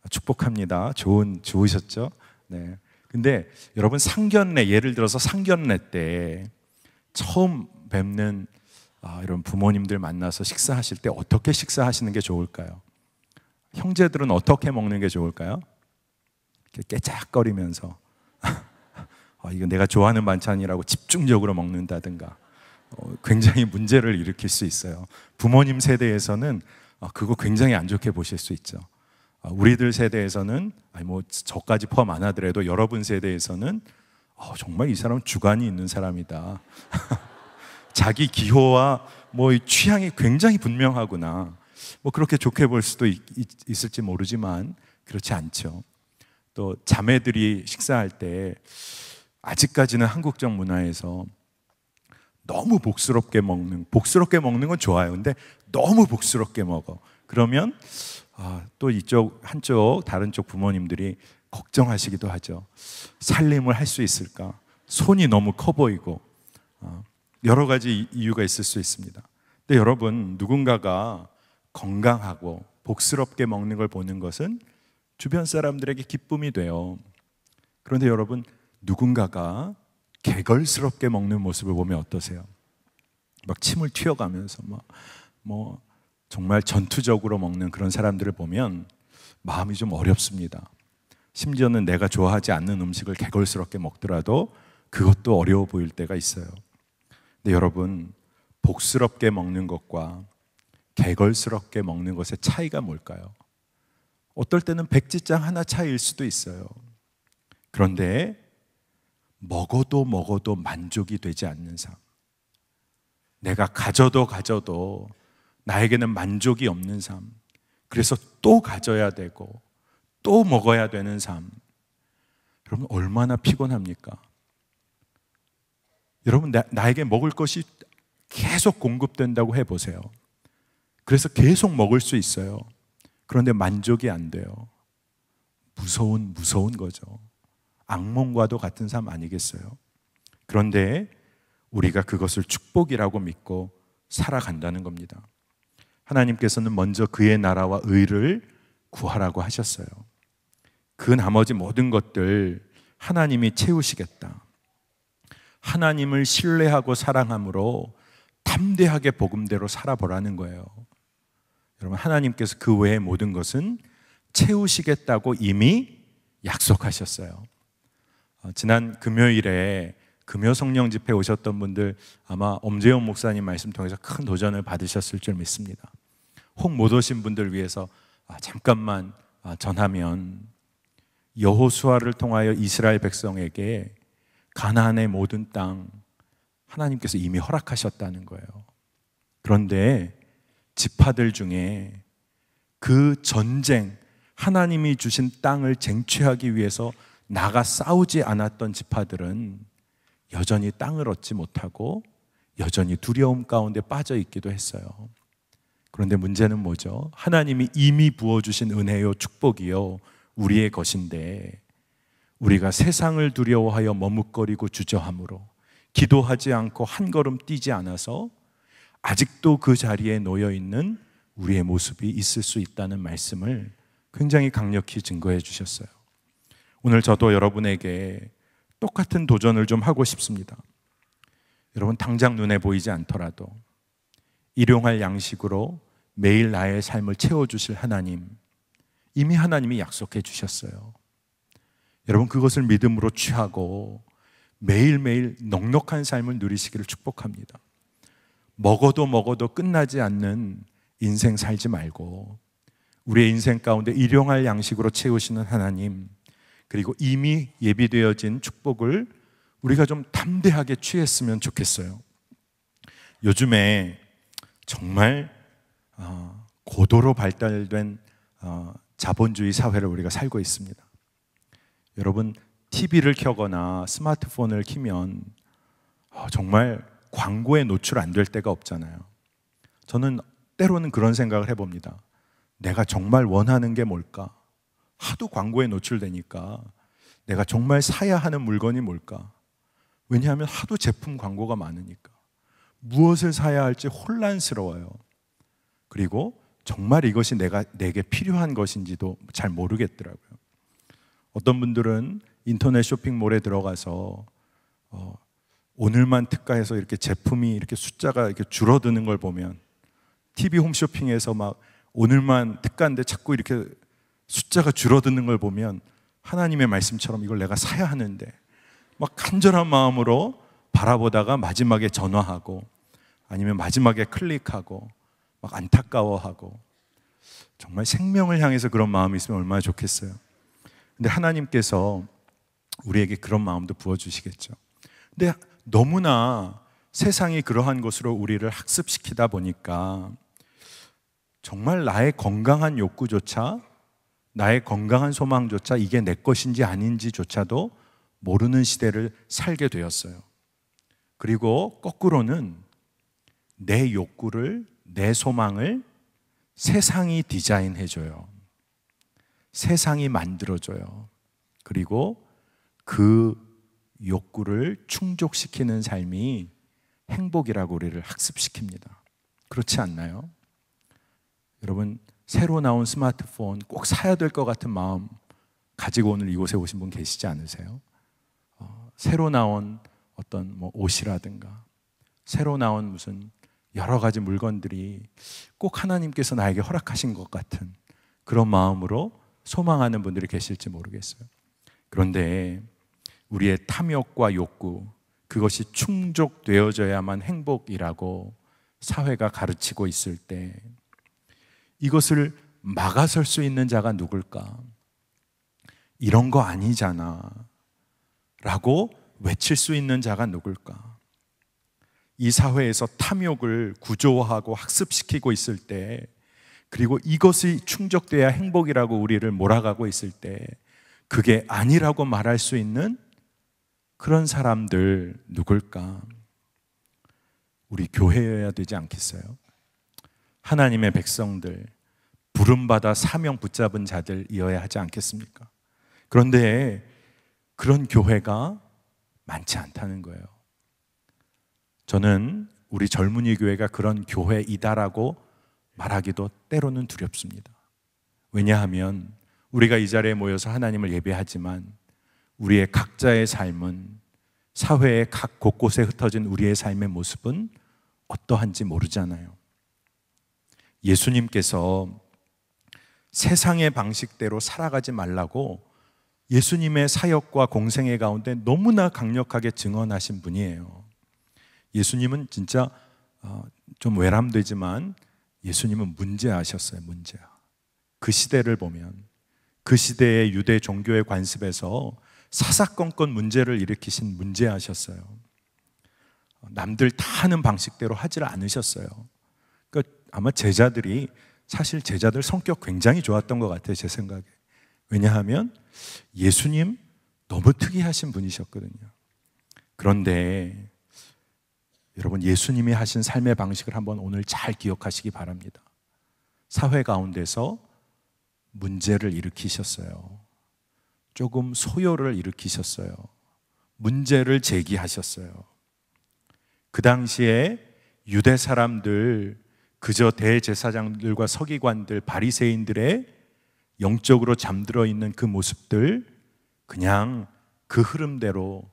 축복합니다. 좋으셨죠? 네. 근데 여러분 상견례, 예를 들어서 상견례 때 처음 뵙는 이런 부모님들 만나서 식사하실 때 어떻게 식사하시는 게 좋을까요? 형제들은 어떻게 먹는 게 좋을까요? 깨작거리면서 이거 내가 좋아하는 반찬이라고 집중적으로 먹는다든가 굉장히 문제를 일으킬 수 있어요. 부모님 세대에서는 그거 굉장히 안 좋게 보실 수 있죠. 우리들 세대에서는 저까지 포함 안 하더라도 여러분 세대에서는 정말 이 사람은 주관이 있는 사람이다. 자기 기호와 취향이 굉장히 분명하구나. 그렇게 좋게 볼 수도 있을지 모르지만 그렇지 않죠. 또 자매들이 식사할 때 아직까지는 한국적 문화에서 너무 복스럽게 먹는 건 좋아요. 근데 너무 복스럽게 먹어. 그러면 또 한쪽 다른 쪽 부모님들이 걱정하시기도 하죠. 살림을 할 수 있을까? 손이 너무 커 보이고 여러 가지 이유가 있을 수 있습니다. 근데 여러분 누군가가 건강하고 복스럽게 먹는 걸 보는 것은 주변 사람들에게 기쁨이 돼요. 그런데 여러분, 누군가가 개걸스럽게 먹는 모습을 보면 어떠세요? 막 침을 튀어가면서 뭐 정말 전투적으로 먹는 그런 사람들을 보면 마음이 좀 어렵습니다. 심지어는 내가 좋아하지 않는 음식을 개걸스럽게 먹더라도 그것도 어려워 보일 때가 있어요. 근데 여러분, 복스럽게 먹는 것과 개걸스럽게 먹는 것의 차이가 뭘까요? 어떨 때는 백지장 하나 차이일 수도 있어요. 그런데 먹어도 만족이 되지 않는 삶, 내가 가져도 나에게는 만족이 없는 삶, 그래서 또 가져야 되고 또 먹어야 되는 삶, 여러분 얼마나 피곤합니까? 여러분, 나에게 먹을 것이 계속 공급된다고 해보세요. 그래서 계속 먹을 수 있어요. 그런데 만족이 안 돼요. 무서운 거죠. 악몽과도 같은 삶 아니겠어요? 그런데 우리가 그것을 축복이라고 믿고 살아간다는 겁니다. 하나님께서는 먼저 그의 나라와 의를 구하라고 하셨어요. 그 나머지 모든 것들 하나님이 채우시겠다. 하나님을 신뢰하고 사랑함으로 담대하게 복음대로 살아보라는 거예요. 여러분, 하나님께서 그 외의 모든 것은 채우시겠다고 이미 약속하셨어요. 지난 금요일에 금요 성령 집회 오셨던 분들 아마 엄재용 목사님 말씀 통해서 큰 도전을 받으셨을 줄 믿습니다. 혹 못 오신 분들 위해서 잠깐만 전하면, 여호수아를 통하여 이스라엘 백성에게 가나안의 모든 땅 하나님께서 이미 허락하셨다는 거예요. 그런데 지파들 중에 그 전쟁, 하나님이 주신 땅을 쟁취하기 위해서 나가 싸우지 않았던 지파들은 여전히 땅을 얻지 못하고 여전히 두려움 가운데 빠져 있기도 했어요. 그런데 문제는 뭐죠? 하나님이 이미 부어주신 은혜요 축복이요 우리의 것인데, 우리가 세상을 두려워하여 머뭇거리고 주저함으로 기도하지 않고 한 걸음 뛰지 않아서 아직도 그 자리에 놓여 있는 우리의 모습이 있을 수 있다는 말씀을 굉장히 강력히 증거해 주셨어요. 오늘 저도 여러분에게 똑같은 도전을 좀 하고 싶습니다. 여러분, 당장 눈에 보이지 않더라도 일용할 양식으로 매일 나의 삶을 채워주실 하나님, 이미 하나님이 약속해 주셨어요. 여러분, 그것을 믿음으로 취하고 매일매일 넉넉한 삶을 누리시기를 축복합니다. 먹어도 끝나지 않는 인생 살지 말고 우리의 인생 가운데 일용할 양식으로 채우시는 하나님, 그리고 이미 예비되어진 축복을 우리가 좀 담대하게 취했으면 좋겠어요. 요즘에 정말 고도로 발달된 자본주의 사회를 우리가 살고 있습니다. 여러분, TV를 켜거나 스마트폰을 켜면 정말 광고에 노출 안 될 때가 없잖아요. 저는 때로는 그런 생각을 해봅니다. 내가 정말 원하는 게 뭘까? 하도 광고에 노출되니까 내가 정말 사야 하는 물건이 뭘까? 왜냐하면 하도 제품 광고가 많으니까 무엇을 사야 할지 혼란스러워요. 그리고 정말 이것이 내게 필요한 것인지도 잘 모르겠더라고요. 어떤 분들은 인터넷 쇼핑몰에 들어가서 오늘만 특가해서 이렇게 제품이 이렇게 숫자가 이렇게 줄어드는 걸 보면, TV 홈쇼핑에서 막 오늘만 특가인데 자꾸 이렇게 숫자가 줄어드는 걸 보면 하나님의 말씀처럼 이걸 내가 사야 하는데 막 간절한 마음으로 바라보다가 마지막에 전화하고 아니면 마지막에 클릭하고 막 안타까워하고, 정말 생명을 향해서 그런 마음이 있으면 얼마나 좋겠어요. 근데 하나님께서 우리에게 그런 마음도 부어주시겠죠. 근데 너무나 세상이 그러한 것으로 우리를 학습시키다 보니까 정말 나의 건강한 욕구조차, 나의 건강한 소망조차 이게 내 것인지 아닌지조차도 모르는 시대를 살게 되었어요. 그리고 거꾸로는 내 욕구를, 내 소망을 세상이 디자인해줘요. 세상이 만들어줘요. 그리고 그 욕구를 충족시키는 삶이 행복이라고 우리를 학습시킵니다. 그렇지 않나요? 여러분, 새로 나온 스마트폰 꼭 사야 될 것 같은 마음 가지고 오늘 이곳에 오신 분 계시지 않으세요? 새로 나온 어떤 옷이라든가 새로 나온 무슨 여러 가지 물건들이 꼭 하나님께서 나에게 허락하신 것 같은 그런 마음으로 소망하는 분들이 계실지 모르겠어요. 그런데 우리의 탐욕과 욕구, 그것이 충족되어져야만 행복이라고 사회가 가르치고 있을 때 이것을 막아설 수 있는 자가 누굴까? 이런 거 아니잖아 라고 외칠 수 있는 자가 누굴까? 이 사회에서 탐욕을 구조화하고 학습시키고 있을 때, 그리고 이것이 충족돼야 행복이라고 우리를 몰아가고 있을 때 그게 아니라고 말할 수 있는 그런 사람들 누굴까? 우리 교회여야 되지 않겠어요? 하나님의 백성들, 부름받아 사명 붙잡은 자들이어야 하지 않겠습니까? 그런데 그런 교회가 많지 않다는 거예요. 저는 우리 젊은이 교회가 그런 교회이다라고 말하기도 때로는 두렵습니다. 왜냐하면 우리가 이 자리에 모여서 하나님을 예배하지만 우리의 각자의 삶은, 사회의 각 곳곳에 흩어진 우리의 삶의 모습은 어떠한지 모르잖아요. 예수님께서 세상의 방식대로 살아가지 말라고 예수님의 사역과 공생애 가운데 너무나 강력하게 증언하신 분이에요. 예수님은 진짜 좀 외람되지만 예수님은 문제하셨어요. 문제야. 그 시대를 보면 그 시대의 유대 종교의 관습에서 사사건건 문제를 일으키신 문제하셨어요. 남들 다 하는 방식대로 하지를 않으셨어요. 그러니까 아마 제자들이, 사실 제자들 성격 굉장히 좋았던 것 같아요, 제 생각에. 왜냐하면 예수님 너무 특이하신 분이셨거든요. 그런데 여러분, 예수님이 하신 삶의 방식을 한번 오늘 잘 기억하시기 바랍니다. 사회 가운데서 문제를 일으키셨어요. 조금 소요를 일으키셨어요. 문제를 제기하셨어요. 그 당시에 유대 사람들, 그저 대제사장들과 서기관들, 바리새인들의 영적으로 잠들어 있는 그 모습들, 그냥 그 흐름대로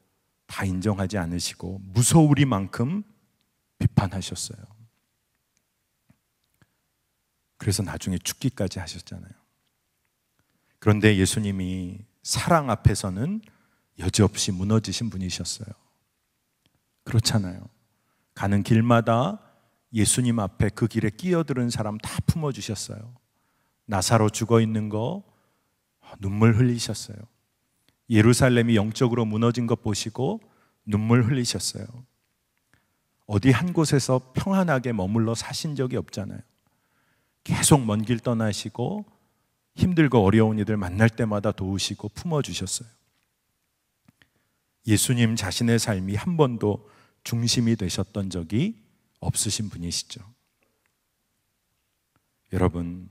다 인정하지 않으시고 무서우리만큼 비판하셨어요. 그래서 나중에 죽기까지 하셨잖아요. 그런데 예수님이 사랑 앞에서는 여지없이 무너지신 분이셨어요. 그렇잖아요. 가는 길마다 예수님 앞에 그 길에 끼어드는 사람 다 품어주셨어요. 나사로 죽어있는 거 눈물 흘리셨어요. 예루살렘이 영적으로 무너진 것 보시고 눈물 흘리셨어요. 어디 한 곳에서 평안하게 머물러 사신 적이 없잖아요. 계속 먼 길 떠나시고 힘들고 어려운 이들 만날 때마다 도우시고 품어주셨어요. 예수님 자신의 삶이 한 번도 중심이 되셨던 적이 없으신 분이시죠. 여러분,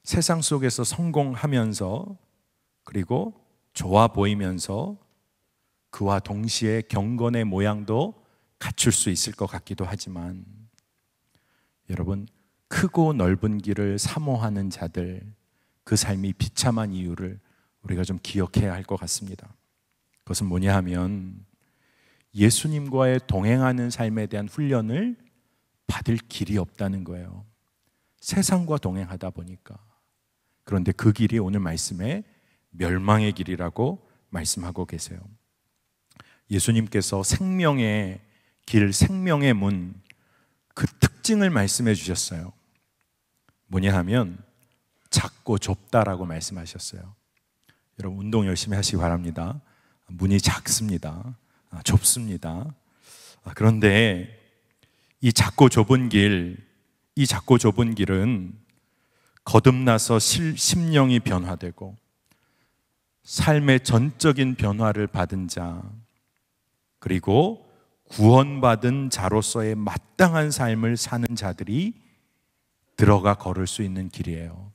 세상 속에서 성공하면서 그리고 좋아 보이면서 그와 동시에 경건의 모양도 갖출 수 있을 것 같기도 하지만, 여러분, 크고 넓은 길을 사모하는 자들, 그 삶이 비참한 이유를 우리가 좀 기억해야 할 것 같습니다. 그것은 뭐냐 하면 예수님과의 동행하는 삶에 대한 훈련을 받을 길이 없다는 거예요. 세상과 동행하다 보니까. 그런데 그 길이 오늘 말씀에 멸망의 길이라고 말씀하고 계세요. 예수님께서 생명의 길, 생명의 문, 그 특징을 말씀해 주셨어요. 뭐냐 하면 작고 좁다라고 말씀하셨어요. 여러분, 운동 열심히 하시기 바랍니다. 문이 작습니다. 좁습니다. 그런데 이 작고 좁은 길, 이 작고 좁은 길은 거듭나서 심령이 변화되고 삶의 전적인 변화를 받은 자, 그리고 구원받은 자로서의 마땅한 삶을 사는 자들이 들어가 걸을 수 있는 길이에요.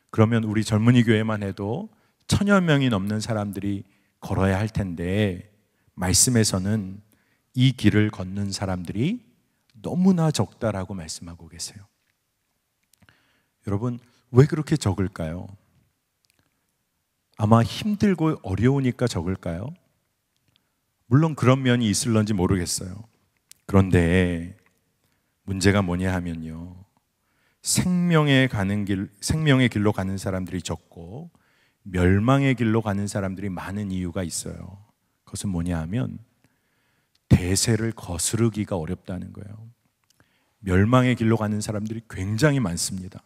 그러면 우리 젊은이 교회만 해도 1000여 명이 넘는 사람들이 걸어야 할 텐데, 말씀에서는 이 길을 걷는 사람들이 너무나 적다라고 말씀하고 계세요. 여러분, 왜 그렇게 적을까요? 아마 힘들고 어려우니까 적을까요? 물론 그런 면이 있을런지 모르겠어요. 그런데 문제가 뭐냐 하면요, 생명의 길로 가는 사람들이 적고 멸망의 길로 가는 사람들이 많은 이유가 있어요. 그것은 뭐냐 하면 대세를 거스르기가 어렵다는 거예요. 멸망의 길로 가는 사람들이 굉장히 많습니다.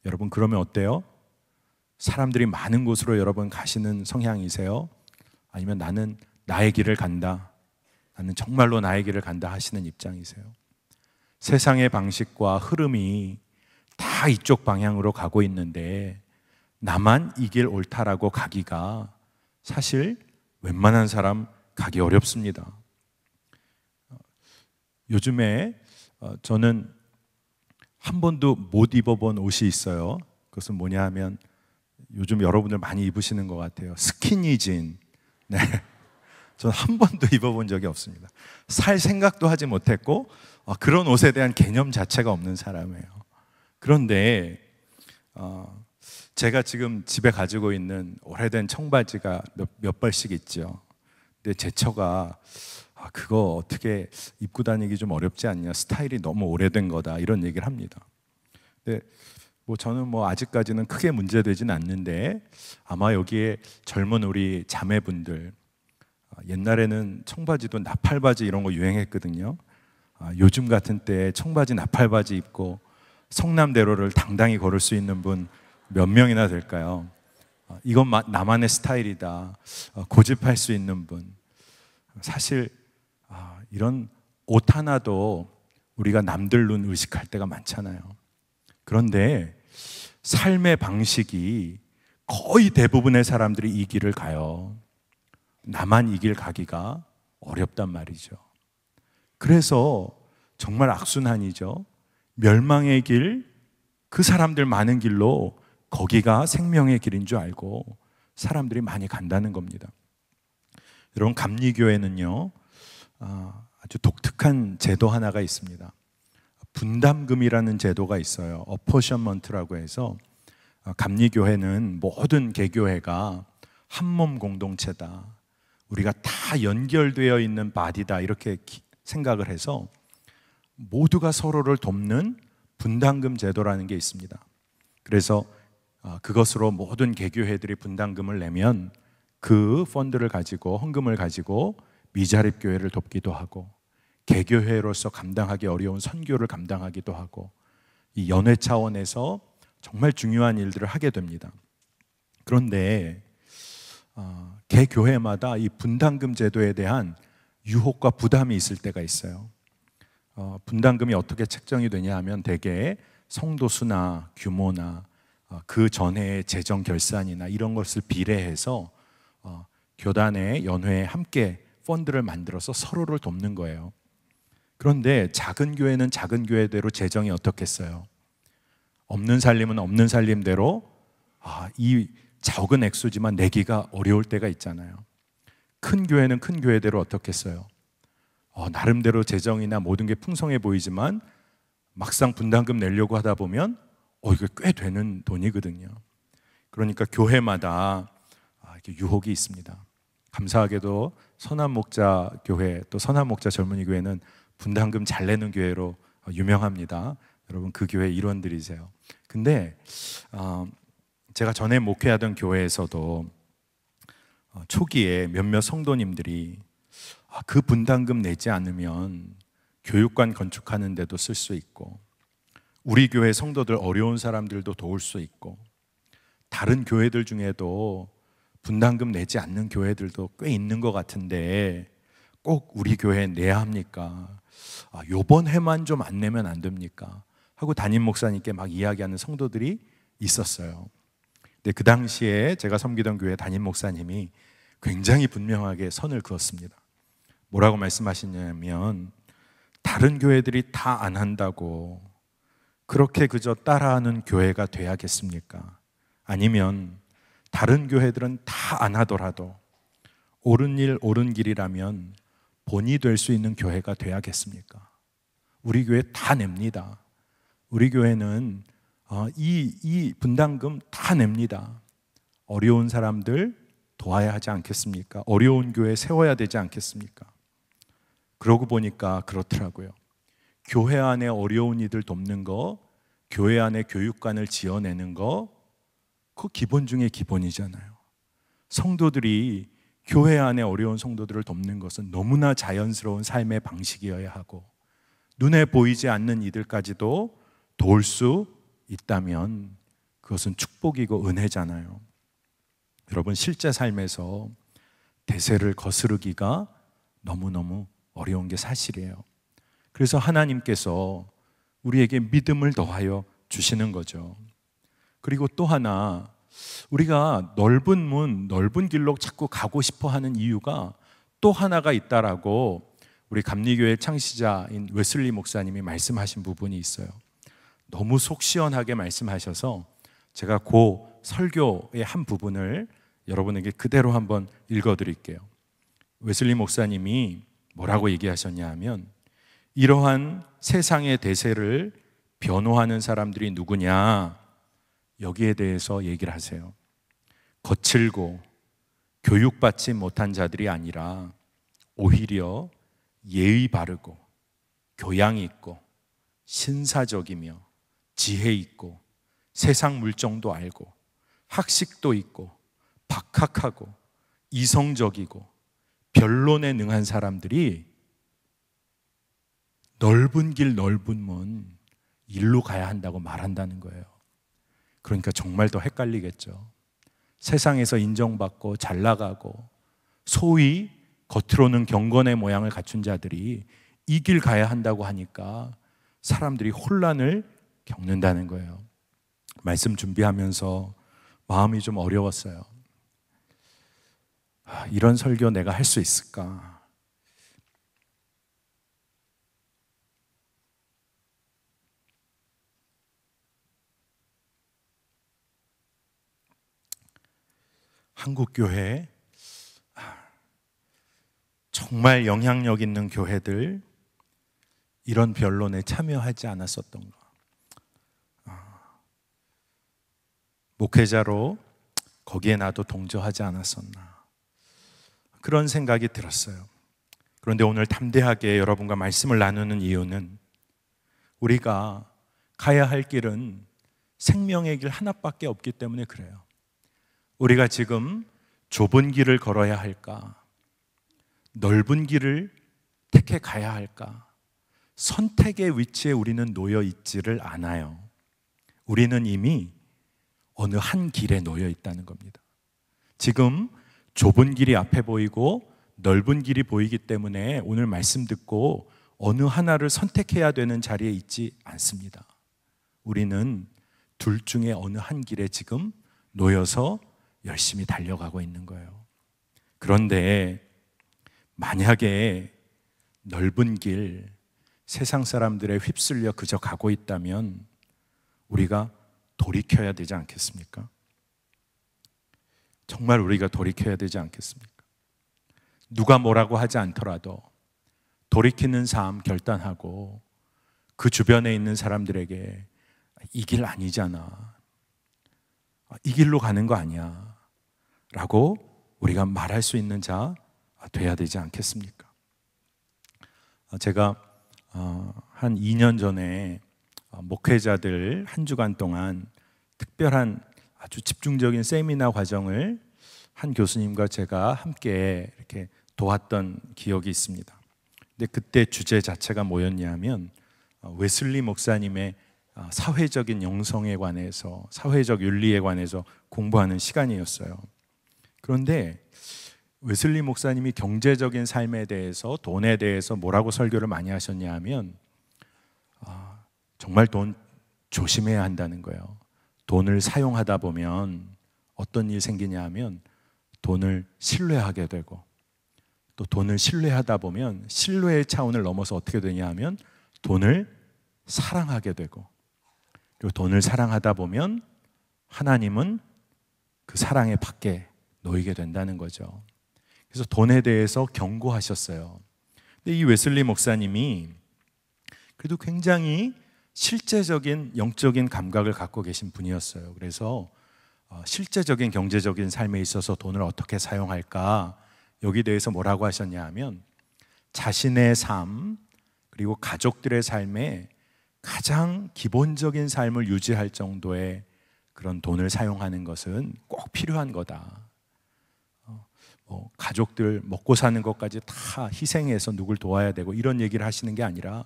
여러분, 그러면 어때요? 사람들이 많은 곳으로 여러분 가시는 성향이세요? 아니면 나는 나의 길을 간다, 나는 정말로 나의 길을 간다 하시는 입장이세요? 세상의 방식과 흐름이 다 이쪽 방향으로 가고 있는데 나만 이 길 옳다라고 가기가 사실 웬만한 사람 가기 어렵습니다. 요즘에 저는 한 번도 못 입어본 옷이 있어요. 그것은 뭐냐 하면 요즘 여러분들 많이 입으시는 것 같아요. 스키니진. 네. 저는 한 번도 입어본 적이 없습니다. 살 생각도 하지 못했고 그런 옷에 대한 개념 자체가 없는 사람이에요. 그런데 제가 지금 집에 가지고 있는 오래된 청바지가 몇 벌씩 있죠. 근데 제 처가 그거 어떻게 입고 다니기 좀 어렵지 않냐, 스타일이 너무 오래된 거다, 이런 얘기를 합니다. 근데 저는 아직까지는 크게 문제되진 않는데 아마 여기에 젊은 우리 자매분들, 옛날에는 청바지도 나팔바지 이런 거 유행했거든요. 요즘 같은 때 청바지 나팔바지 입고 성남대로를 당당히 걸을 수 있는 분 몇 명이나 될까요? 이건 나만의 스타일이다, 고집할 수 있는 분. 사실 이런 옷 하나도 우리가 남들 눈 의식할 때가 많잖아요. 그런데 삶의 방식이 거의 대부분의 사람들이 이 길을 가요. 나만 이 길 가기가 어렵단 말이죠. 그래서 정말 악순환이죠. 멸망의 길, 그 사람들 많은 길로 거기가 생명의 길인 줄 알고 사람들이 많이 간다는 겁니다. 여러분, 감리교회는요 아주 독특한 제도 하나가 있습니다. 분담금이라는 제도가 있어요. 어포션먼트라고 해서 감리교회는 모든 개교회가 한 몸 공동체다, 우리가 다 연결되어 있는 바디다, 이렇게 생각을 해서 모두가 서로를 돕는 분담금 제도라는 게 있습니다. 그래서 그것으로 모든 개교회들이 분담금을 내면 그 펀드를 가지고, 헌금을 가지고 미자립 교회를 돕기도 하고 개교회로서 감당하기 어려운 선교를 감당하기도 하고, 이 연회 차원에서 정말 중요한 일들을 하게 됩니다. 그런데 개교회마다 이 분담금 제도에 대한 유혹과 부담이 있을 때가 있어요. 분담금이 어떻게 책정이 되냐 하면 대개 성도 수나 규모나 그 전에 재정 결산이나 이런 것을 비례해서 교단의 연회에 함께 펀드를 만들어서 서로를 돕는 거예요. 그런데 작은 교회는 작은 교회대로 재정이 어떻겠어요? 없는 살림은 없는 살림대로 이 적은 액수지만 내기가 어려울 때가 있잖아요. 큰 교회는 큰 교회대로 어떻겠어요? 나름대로 재정이나 모든 게 풍성해 보이지만 막상 분담금 내려고 하다 보면 이게 꽤 되는 돈이거든요. 그러니까 교회마다 이렇게 유혹이 있습니다. 감사하게도 선한목자 교회, 또 선한목자 젊은이 교회는 분담금 잘 내는 교회로 유명합니다. 여러분, 그 교회 일원들이세요. 근데 제가 전에 목회하던 교회에서도 초기에 몇몇 성도님들이 그 분담금 내지 않으면 교육관 건축하는 데도 쓸 수 있고, 우리 교회 성도들 어려운 사람들도 도울 수 있고, 다른 교회들 중에도 분담금 내지 않는 교회들도 꽤 있는 것 같은데 꼭 우리 교회에 내야 합니까? 요번 해만 좀 안 내면 안 됩니까? 하고 담임 목사님께 막 이야기하는 성도들이 있었어요. 근데 그 당시에 제가 섬기던 교회 담임 목사님이 굉장히 분명하게 선을 그었습니다. 뭐라고 말씀하시냐면, 다른 교회들이 다 안 한다고 그렇게 그저 따라하는 교회가 돼야겠습니까? 아니면 다른 교회들은 다 안 하더라도 옳은 일 옳은 길이라면 본이 될 수 있는 교회가 돼야겠습니까? 우리 교회 다 냅니다. 우리 교회는 이 분담금 다 냅니다. 어려운 사람들 도와야 하지 않겠습니까? 어려운 교회 세워야 되지 않겠습니까? 그러고 보니까 그렇더라고요. 교회 안에 어려운 이들 돕는 거, 교회 안에 교육관을 지어내는 거, 그 기본 중에 기본이잖아요. 성도들이 교회 안에 어려운 성도들을 돕는 것은 너무나 자연스러운 삶의 방식이어야 하고, 눈에 보이지 않는 이들까지도 도울 수 있다면 그것은 축복이고 은혜잖아요. 여러분, 실제 삶에서 대세를 거스르기가 너무너무 어려운 게 사실이에요. 그래서 하나님께서 우리에게 믿음을 더하여 주시는 거죠. 그리고 또 하나, 우리가 넓은 문, 넓은 길로 자꾸 가고 싶어 하는 이유가 또 하나가 있다라고 우리 감리교회 창시자인 웨슬리 목사님이 말씀하신 부분이 있어요. 너무 속 시원하게 말씀하셔서 제가 그 설교의 한 부분을 여러분에게 그대로 한번 읽어드릴게요. 웨슬리 목사님이 뭐라고 얘기하셨냐 하면, 이러한 세상의 대세를 변호하는 사람들이 누구냐, 여기에 대해서 얘기를 하세요. 거칠고 교육받지 못한 자들이 아니라 오히려 예의 바르고 교양이 있고 신사적이며 지혜 있고 세상 물정도 알고 학식도 있고 박학하고 이성적이고 변론에 능한 사람들이 넓은 길 넓은 문 일로 가야 한다고 말한다는 거예요. 그러니까 정말 더 헷갈리겠죠. 세상에서 인정받고 잘 나가고 소위 겉으로는 경건의 모양을 갖춘 자들이 이 길 가야 한다고 하니까 사람들이 혼란을 겪는다는 거예요. 말씀 준비하면서 마음이 좀 어려웠어요. 이런 설교 내가 할 수 있을까? 한국교회, 정말 영향력 있는 교회들 이런 변론에 참여하지 않았었던가? 목회자로 거기에 나도 동조하지 않았었나? 그런 생각이 들었어요. 그런데 오늘 담대하게 여러분과 말씀을 나누는 이유는, 우리가 가야 할 길은 생명의 길 하나밖에 없기 때문에 그래요. 우리가 지금 좁은 길을 걸어야 할까? 넓은 길을 택해 가야 할까? 선택의 위치에 우리는 놓여 있지를 않아요. 우리는 이미 어느 한 길에 놓여 있다는 겁니다. 지금 좁은 길이 앞에 보이고 넓은 길이 보이기 때문에 오늘 말씀 듣고 어느 하나를 선택해야 되는 자리에 있지 않습니다. 우리는 둘 중에 어느 한 길에 지금 놓여서 열심히 달려가고 있는 거예요. 그런데 만약에 넓은 길, 세상 사람들에 휩쓸려 그저 가고 있다면 우리가 돌이켜야 되지 않겠습니까? 정말 우리가 돌이켜야 되지 않겠습니까? 누가 뭐라고 하지 않더라도 돌이키는 삶 결단하고 그 주변에 있는 사람들에게 이 길 아니잖아, 이 길로 가는 거 아니야 라고 우리가 말할 수 있는 자 돼야 되지 않겠습니까? 제가 한 2년 전에 목회자들 한 주간 동안 특별한 아주 집중적인 세미나 과정을 한 교수님과 제가 함께 이렇게 도왔던 기억이 있습니다. 근데 그때 주제 자체가 뭐였냐면 웨슬리 목사님의 사회적인 영성에 관해서, 사회적 윤리에 관해서 공부하는 시간이었어요. 그런데 웨슬리 목사님이 경제적인 삶에 대해서, 돈에 대해서 뭐라고 설교를 많이 하셨냐 하면 정말 돈 조심해야 한다는 거예요. 돈을 사용하다 보면 어떤 일이 생기냐 하면 돈을 신뢰하게 되고, 또 돈을 신뢰하다 보면 신뢰의 차원을 넘어서 어떻게 되냐 하면 돈을 사랑하게 되고, 그리고 돈을 사랑하다 보면 하나님은 그 사랑의 밖에 놓이게 된다는 거죠. 그래서 돈에 대해서 경고하셨어요. 근데 이 웨슬리 목사님이 그래도 굉장히 실제적인 영적인 감각을 갖고 계신 분이었어요. 그래서 실제적인 경제적인 삶에 있어서 돈을 어떻게 사용할까, 여기 대해서 뭐라고 하셨냐 하면 자신의 삶 그리고 가족들의 삶에 가장 기본적인 삶을 유지할 정도의 그런 돈을 사용하는 것은 꼭 필요한 거다. 가족들 먹고 사는 것까지 다 희생해서 누굴 도와야 되고 이런 얘기를 하시는 게 아니라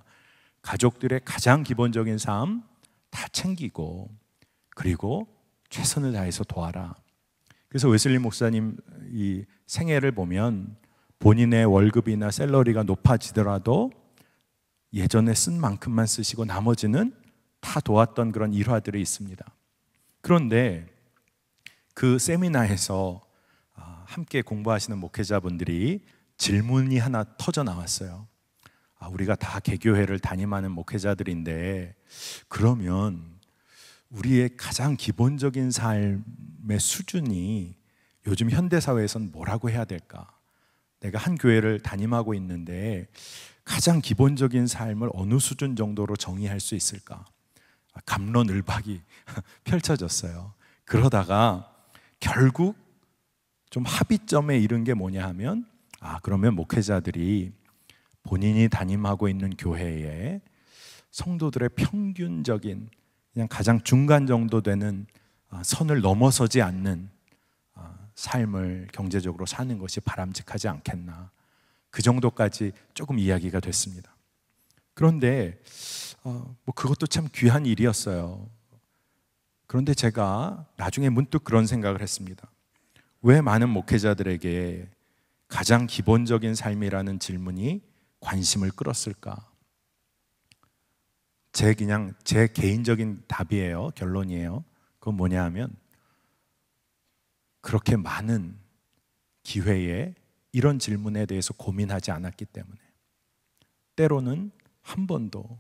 가족들의 가장 기본적인 삶 다 챙기고 그리고 최선을 다해서 도와라. 그래서 웨슬리 목사님 이 생애를 보면 본인의 월급이나 샐러리가 높아지더라도 예전에 쓴 만큼만 쓰시고 나머지는 다 도왔던 그런 일화들이 있습니다. 그런데 그 세미나에서 함께 공부하시는 목회자분들이 질문이 하나 터져 나왔어요. 우리가 다 개교회를 담임하는 목회자들인데 그러면 우리의 가장 기본적인 삶의 수준이 요즘 현대사회에서는 뭐라고 해야 될까? 내가 한 교회를 담임하고 있는데 가장 기본적인 삶을 어느 수준 정도로 정의할 수 있을까? 갑론을박이 펼쳐졌어요. 그러다가 결국 좀 합의점에 이른 게 뭐냐 하면 그러면 목회자들이 본인이 담임하고 있는 교회에 성도들의 평균적인 그냥 가장 중간 정도 되는 선을 넘어서지 않는 삶을 경제적으로 사는 것이 바람직하지 않겠나, 그 정도까지 조금 이야기가 됐습니다. 그런데 그것도 참 귀한 일이었어요. 그런데 제가 나중에 문득 그런 생각을 했습니다. 왜 많은 목회자들에게 가장 기본적인 삶이라는 질문이 관심을 끌었을까? 제 개인적인 답이에요. 결론이에요. 그건 뭐냐 하면 그렇게 많은 기회에 이런 질문에 대해서 고민하지 않았기 때문에, 때로는 한 번도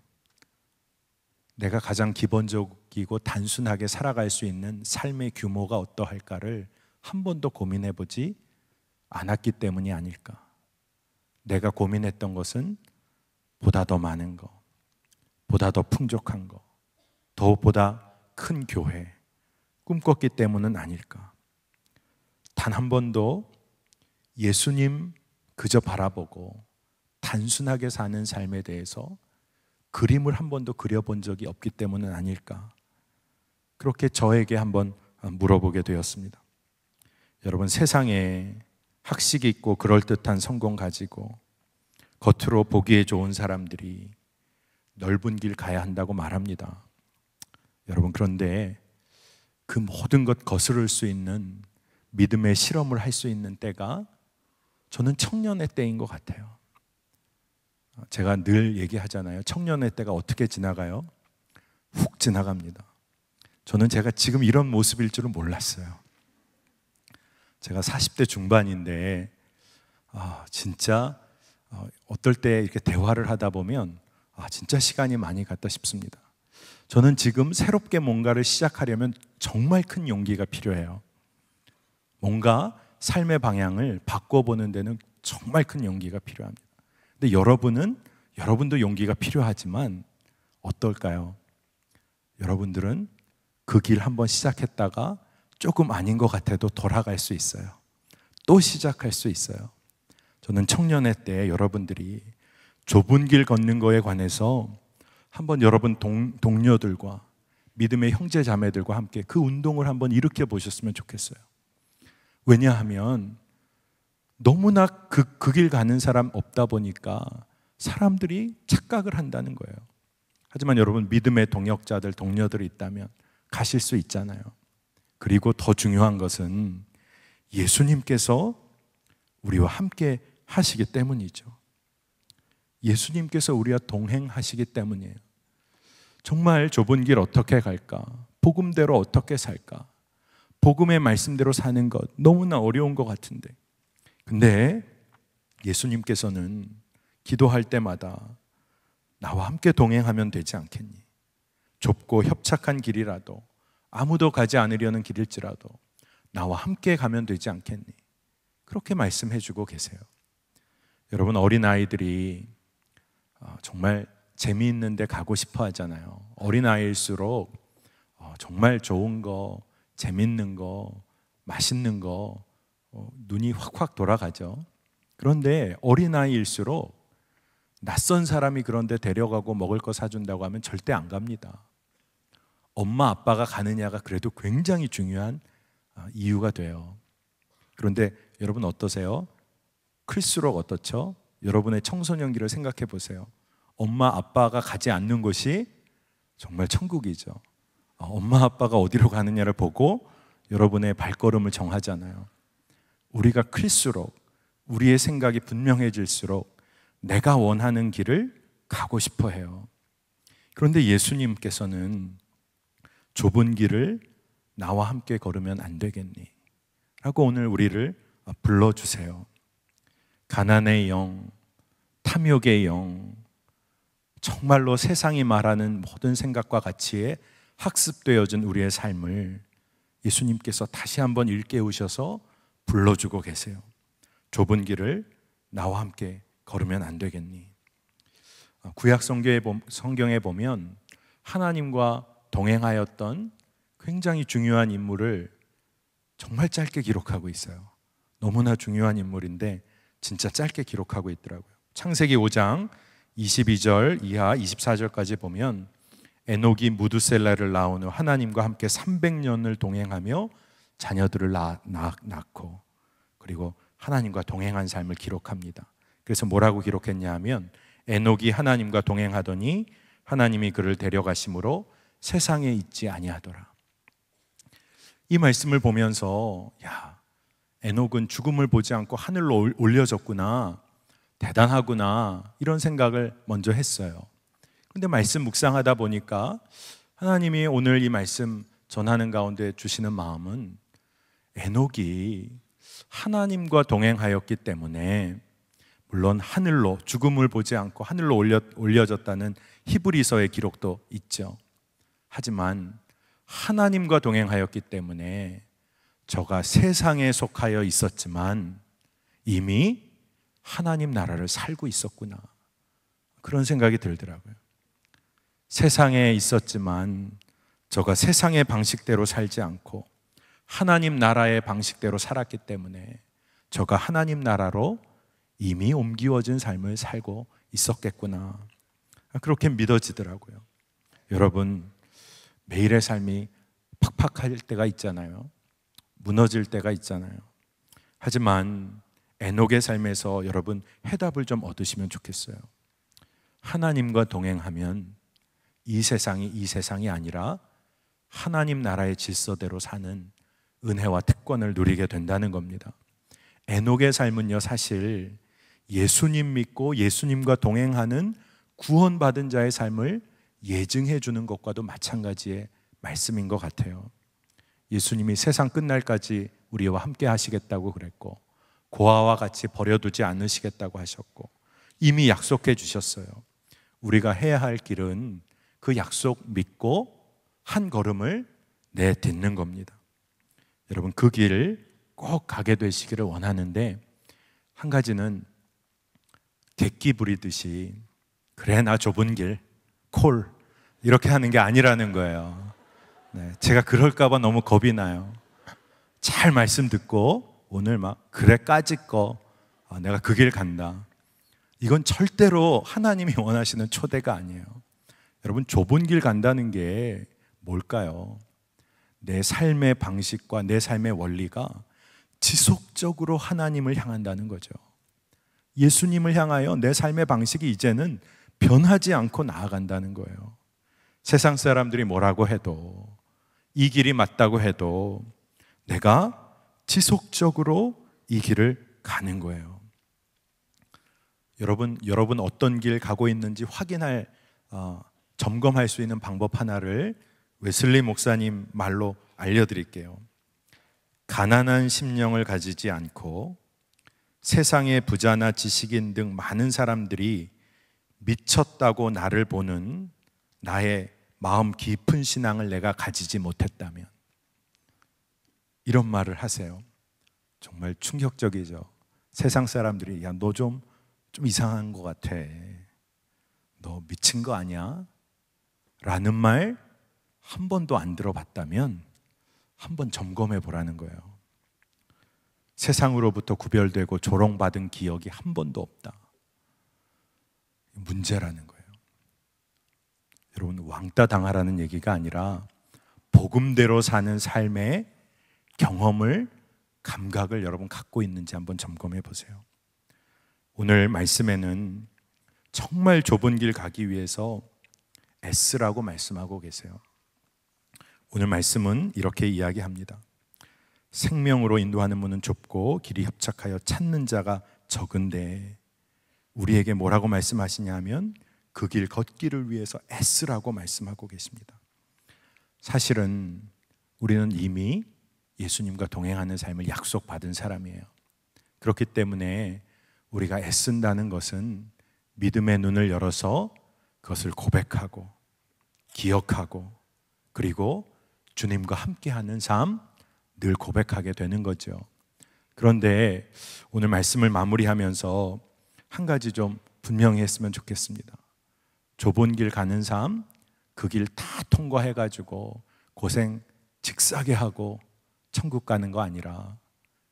내가 가장 기본적이고 단순하게 살아갈 수 있는 삶의 규모가 어떠할까를 한 번도 고민해보지 않았기 때문이 아닐까. 내가 고민했던 것은 보다 더 많은 거, 보다 더 풍족한 거, 보다 큰 교회 꿈꿨기 때문은 아닐까. 단 한 번도 예수님 그저 바라보고 단순하게 사는 삶에 대해서 그림을 한 번도 그려본 적이 없기 때문은 아닐까. 그렇게 저에게 한번 물어보게 되었습니다. 여러분, 세상에 학식이 있고 그럴듯한 성공 가지고 겉으로 보기에 좋은 사람들이 넓은 길 가야 한다고 말합니다. 여러분, 그런데 그 모든 것 거스를 수 있는 믿음의 실험을 할 수 있는 때가 저는 청년의 때인 것 같아요. 제가 늘 얘기하잖아요. 청년의 때가 어떻게 지나가요? 훅 지나갑니다. 저는 제가 지금 이런 모습일 줄은 몰랐어요. 제가 40대 중반인데 진짜 어떨 때 이렇게 대화를 하다 보면 진짜 시간이 많이 갔다 싶습니다. 저는 지금 새롭게 뭔가를 시작하려면 정말 큰 용기가 필요해요. 뭔가 삶의 방향을 바꿔보는 데는 정말 큰 용기가 필요합니다. 근데 여러분도 용기가 필요하지만 어떨까요? 여러분들은 그 길 한번 시작했다가 조금 아닌 것 같아도 돌아갈 수 있어요. 또 시작할 수 있어요. 저는 청년의 때 여러분들이 좁은 길 걷는 거에 관해서 한번 여러분 동료들과 믿음의 형제 자매들과 함께 그 운동을 한번 일으켜 보셨으면 좋겠어요. 왜냐하면 너무나 그 길 가는 사람 없다 보니까 사람들이 착각을 한다는 거예요. 하지만 여러분, 믿음의 동역자들, 동료들이 있다면 가실 수 있잖아요. 그리고 더 중요한 것은 예수님께서 우리와 함께 하시기 때문이죠. 예수님께서 우리와 동행하시기 때문이에요. 정말 좁은 길 어떻게 갈까? 복음대로 어떻게 살까? 복음의 말씀대로 사는 것 너무나 어려운 것 같은데, 근데 예수님께서는 기도할 때마다 나와 함께 동행하면 되지 않겠니? 좁고 협착한 길이라도, 아무도 가지 않으려는 길일지라도 나와 함께 가면 되지 않겠니? 그렇게 말씀해 주고 계세요. 여러분, 어린아이들이 정말 재미있는 데 가고 싶어 하잖아요. 어린아이일수록 정말 좋은 거, 재밌는 거, 맛있는 거 눈이 확확 돌아가죠. 그런데 어린아이일수록 낯선 사람이 그런데 데려가고 먹을 거 사준다고 하면 절대 안 갑니다. 엄마 아빠가 가느냐가 그래도 굉장히 중요한 이유가 돼요. 그런데 여러분 어떠세요? 클수록 어떻죠? 여러분의 청소년기를 생각해 보세요. 엄마 아빠가 가지 않는 곳이 정말 천국이죠. 엄마 아빠가 어디로 가느냐를 보고 여러분의 발걸음을 정하잖아요. 우리가 클수록 우리의 생각이 분명해질수록 내가 원하는 길을 가고 싶어 해요. 그런데 예수님께서는 좁은 길을 나와 함께 걸으면 안 되겠니? 라고 오늘 우리를 불러주세요. 가난의 영, 탐욕의 영, 정말로 세상이 말하는 모든 생각과 가치에 학습되어진 우리의 삶을 예수님께서 다시 한번 일깨우셔서 불러주고 계세요. 좁은 길을 나와 함께 걸으면 안 되겠니? 구약 성경에 보면 하나님과 동행하였던 굉장히 중요한 인물을 정말 짧게 기록하고 있어요. 너무나 중요한 인물인데 진짜 짧게 기록하고 있더라고요. 창세기 5장 22절 이하 24절까지 보면 에녹이 무두셀라를 낳은 후 하나님과 함께 300년을 동행하며 자녀들을 낳고 그리고 하나님과 동행한 삶을 기록합니다. 그래서 뭐라고 기록했냐 하면 에녹이 하나님과 동행하더니 하나님이 그를 데려가심으로 세상에 있지 아니하더라. 이 말씀을 보면서 에녹은 죽음을 보지 않고 하늘로 올려졌구나, 대단하구나, 이런 생각을 먼저 했어요. 그런데 말씀 묵상하다 보니까 하나님이 오늘 이 말씀 전하는 가운데 주시는 마음은 에녹이 하나님과 동행하였기 때문에 물론 하늘로, 죽음을 보지 않고 하늘로 올려졌다는 히브리서의 기록도 있죠. 하지만 하나님과 동행하였기 때문에 저가 세상에 속하여 있었지만 이미 하나님 나라를 살고 있었구나, 그런 생각이 들더라고요. 세상에 있었지만 저가 세상의 방식대로 살지 않고 하나님 나라의 방식대로 살았기 때문에 저가 하나님 나라로 이미 옮기워진 삶을 살고 있었겠구나, 그렇게 믿어지더라고요. 여러분, 매일의 삶이 팍팍할 때가 있잖아요. 무너질 때가 있잖아요. 하지만 에녹의 삶에서 여러분 해답을 좀 얻으시면 좋겠어요. 하나님과 동행하면 이 세상이 아니라 하나님 나라의 질서대로 사는 은혜와 특권을 누리게 된다는 겁니다. 에녹의 삶은요, 사실 예수님 믿고 예수님과 동행하는 구원받은 자의 삶을 예증해 주는 것과도 마찬가지의 말씀인 것 같아요. 예수님이 세상 끝날까지 우리와 함께 하시겠다고 그랬고 고아와 같이 버려두지 않으시겠다고 하셨고 이미 약속해 주셨어요. 우리가 해야 할 길은 그 약속 믿고 한 걸음을 내딛는 겁니다. 여러분, 그 길 꼭 가게 되시기를 원하는데 한 가지는 객기 부리듯이 그래 나 좁은 길 콜 이렇게 하는 게 아니라는 거예요. 제가 그럴까 봐 너무 겁이 나요. 잘 말씀 듣고 오늘 막 그래 까짓거 내가 그 길 간다, 이건 절대로 하나님이 원하시는 초대가 아니에요. 여러분, 좁은 길 간다는 게 뭘까요? 내 삶의 방식과 내 삶의 원리가 지속적으로 하나님을 향한다는 거죠. 예수님을 향하여 내 삶의 방식이 이제는 변하지 않고 나아간다는 거예요. 세상 사람들이 뭐라고 해도, 이 길이 맞다고 해도 내가 지속적으로 이 길을 가는 거예요. 여러분 어떤 길 가고 있는지 확인할, 점검할 수 있는 방법 하나를 웨슬리 목사님 말로 알려드릴게요. 가난한 심령을 가지지 않고 세상의 부자나 지식인 등 많은 사람들이 미쳤다고 나를 보는 나의 마음 깊은 신앙을 내가 가지지 못했다면, 이런 말을 하세요. 정말 충격적이죠. 세상 사람들이 야, 너 좀 이상한 것 같아, 너 미친 거 아니야? 라는 말 한 번도 안 들어봤다면 한번 점검해 보라는 거예요. 세상으로부터 구별되고 조롱받은 기억이 한 번도 없다. 문제라는 거예요. 여러분, 왕따 당하라는 얘기가 아니라 복음대로 사는 삶의 경험을, 감각을 여러분 갖고 있는지 한번 점검해 보세요. 오늘 말씀에는 정말 좁은 길 가기 위해서 애쓰라고 말씀하고 계세요. 오늘 말씀은 이렇게 이야기합니다. 생명으로 인도하는 문은 좁고 길이 협착하여 찾는 자가 적은데, 우리에게 뭐라고 말씀하시냐 하면 그 길 걷기를 위해서 애쓰라고 말씀하고 계십니다. 사실은 우리는 이미 예수님과 동행하는 삶을 약속받은 사람이에요. 그렇기 때문에 우리가 애쓴다는 것은 믿음의 눈을 열어서 그것을 고백하고 기억하고 그리고 주님과 함께하는 삶 늘 고백하게 되는 거죠. 그런데 오늘 말씀을 마무리하면서 한 가지 좀 분명히 했으면 좋겠습니다. 좁은 길 가는 삶, 그 길 다 통과해가지고 고생 직사게 하고 천국 가는 거 아니라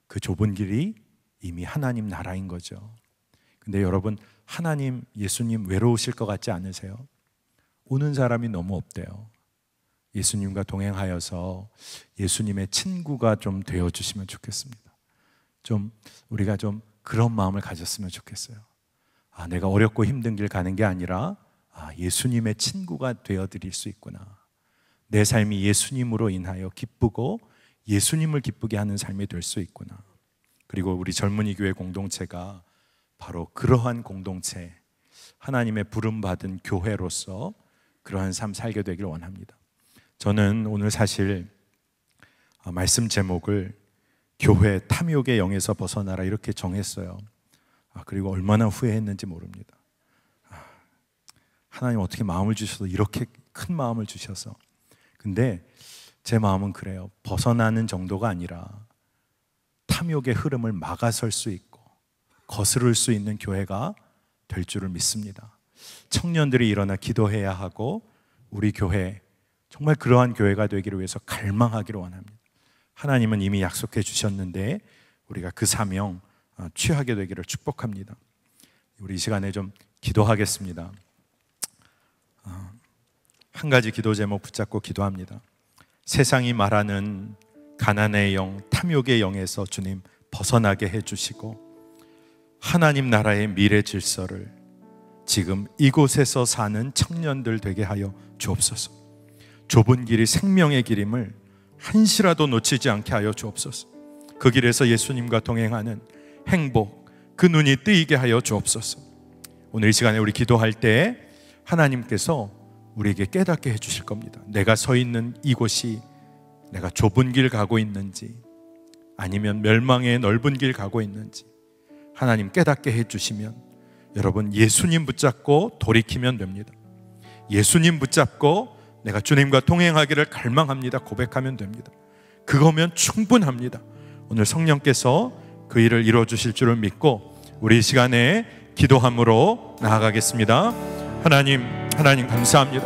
그 좁은 길이 이미 하나님 나라인 거죠. 근데 여러분, 하나님, 예수님 외로우실 것 같지 않으세요? 오는 사람이 너무 없대요. 예수님과 동행하여서 예수님의 친구가 좀 되어주시면 좋겠습니다. 우리가 좀 그런 마음을 가졌으면 좋겠어요. 내가 어렵고 힘든 길 가는 게 아니라 예수님의 친구가 되어드릴 수 있구나. 내 삶이 예수님으로 인하여 기쁘고 예수님을 기쁘게 하는 삶이 될 수 있구나. 그리고 우리 젊은이 교회 공동체가 바로 그러한 공동체, 하나님의 부름받은 교회로서 그러한 삶 살게 되길 원합니다. 저는 오늘 사실 말씀 제목을 교회 탐욕의 영에서 벗어나라 이렇게 정했어요. 그리고 얼마나 후회했는지 모릅니다. 하나님 어떻게 마음을 주셔서 이렇게 큰 마음을 주셔서. 근데 제 마음은 그래요. 벗어나는 정도가 아니라 탐욕의 흐름을 막아설 수 있고 거스를 수 있는 교회가 될 줄을 믿습니다. 청년들이 일어나 기도해야 하고 우리 교회 정말 그러한 교회가 되기를 위해서 갈망하기를 원합니다. 하나님은 이미 약속해 주셨는데 우리가 그 사명 취하게 되기를 축복합니다. 우리 이 시간에 좀 기도하겠습니다. 한 가지 기도 제목 붙잡고 기도합니다. 세상이 말하는 가난의 영, 탐욕의 영에서 주님 벗어나게 해주시고 하나님 나라의 미래 질서를 지금 이곳에서 사는 청년들 되게 하여 주옵소서. 좁은 길이 생명의 길임을 한시라도 놓치지 않게 하여 주옵소서. 그 길에서 예수님과 동행하는 행복, 그 눈이 뜨이게 하여 주옵소서. 오늘 이 시간에 우리 기도할 때 하나님께서 우리에게 깨닫게 해주실 겁니다. 내가 서 있는 이곳이 내가 좁은 길 가고 있는지 아니면 멸망의 넓은 길 가고 있는지 하나님 깨닫게 해주시면 여러분 예수님 붙잡고 돌이키면 됩니다. 예수님 붙잡고 내가 주님과 동행하기를 갈망합니다 고백하면 됩니다. 그거면 충분합니다. 오늘 성령께서 그 일을 이루어주실 줄을 믿고 우리 이 시간에 기도함으로 나아가겠습니다. 하나님 감사합니다.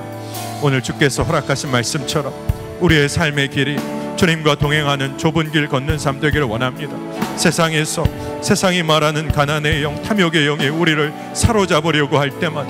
오늘 주께서 허락하신 말씀처럼 우리의 삶의 길이 주님과 동행하는 좁은 길 걷는 삶 되기를 원합니다. 세상에서 세상이 말하는 가난의 영, 탐욕의 영이 우리를 사로잡으려고 할 때만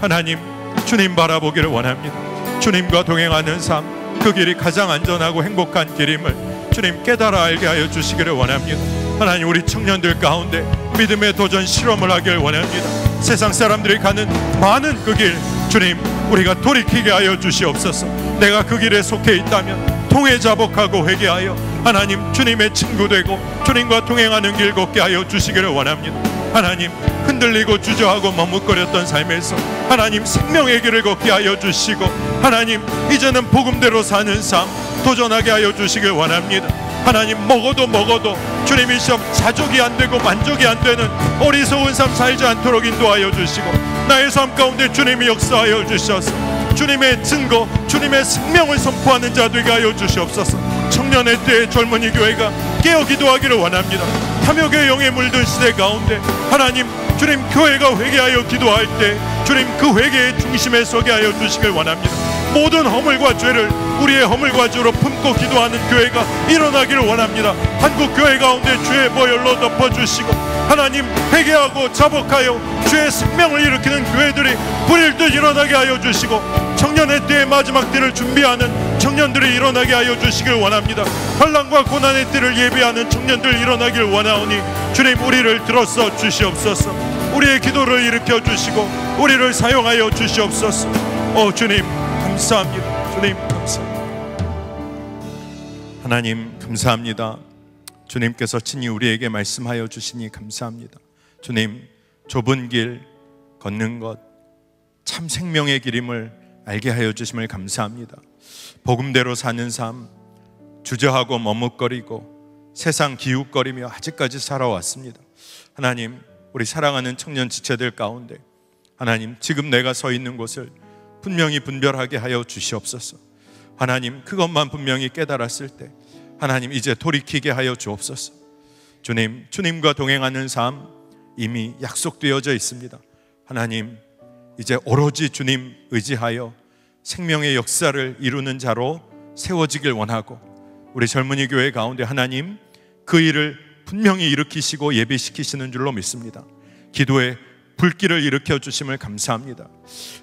하나님 주님 바라보기를 원합니다. 주님과 동행하는 삶, 그 길이 가장 안전하고 행복한 길임을 주님 깨달아 알게 하여 주시기를 원합니다. 하나님 우리 청년들 가운데 믿음의 도전 실험을 하길 원합니다. 세상 사람들이 가는 많은 그 길 주님 우리가 돌이키게 하여 주시옵소서. 내가 그 길에 속해 있다면 통해 자복하고 회개하여 하나님 주님의 친구 되고 주님과 동행하는 길 걷게 하여 주시기를 원합니다. 하나님 흔들리고 주저하고 머뭇거렸던 삶에서 하나님 생명의 길을 걷게 하여 주시고 하나님 이제는 복음대로 사는 삶 도전하게 하여 주시길 원합니다. 하나님 먹어도 주님이 시험 자족이 안 되고 만족이 안 되는 어리석은 삶 살지 않도록 인도하여 주시고 나의 삶 가운데 주님이 역사하여 주셔서 주님의 증거, 주님의 생명을 선포하는 자 되게 하여 주시옵소서. 청년의 때에 젊은이 교회가 깨어 기도하기를 원합니다. 탐욕의 영에 물든 시대 가운데 하나님, 주님 교회가 회개하여 기도할 때 주님 그 회개의 중심에 서게 하여 주시길 원합니다. 모든 허물과 죄를 우리의 허물과 죄로 품고 기도하는 교회가 일어나기를 원합니다. 한국 교회 가운데 주의 보혈로 덮어주시고 하나님, 회개하고 자복하여 주의 생명을 일으키는 교회들이 불일 듯 일어나게 하여 주시고 청년의 때의 마지막 때를 준비하는 청년들이 일어나게 하여 주시길 원합니다. 환난과 고난의 때를 예비하는 청년들 일어나길 원하오니 주님, 우리를 들어서 주시옵소서. 우리의 기도를 일으켜 주시고 우리를 사용하여 주시옵소서. 주님 감사합니다. 주님 감사합니다. 하나님 감사합니다. 주님께서 친히 우리에게 말씀하여 주시니 감사합니다. 주님, 좁은 길 걷는 것 참 생명의 길임을 알게 하여 주심을 감사합니다. 복음대로 사는 삶, 주저하고 머뭇거리고 세상 기웃거리며 아직까지 살아왔습니다. 하나님, 우리 사랑하는 청년 지체들 가운데 하나님, 지금 내가 서 있는 곳을 분명히 분별하게 하여 주시옵소서. 하나님, 그것만 분명히 깨달았을 때 하나님, 이제 돌이키게 하여 주옵소서. 주님, 주님과 동행하는 삶 이미 약속되어져 있습니다. 하나님, 이제 오로지 주님 의지하여 생명의 역사를 이루는 자로 세워지길 원하고 우리 젊은이 교회 가운데 하나님, 그 일을 분명히 일으키시고 예비시키시는 줄로 믿습니다. 기도에 불길을 일으켜 주심을 감사합니다.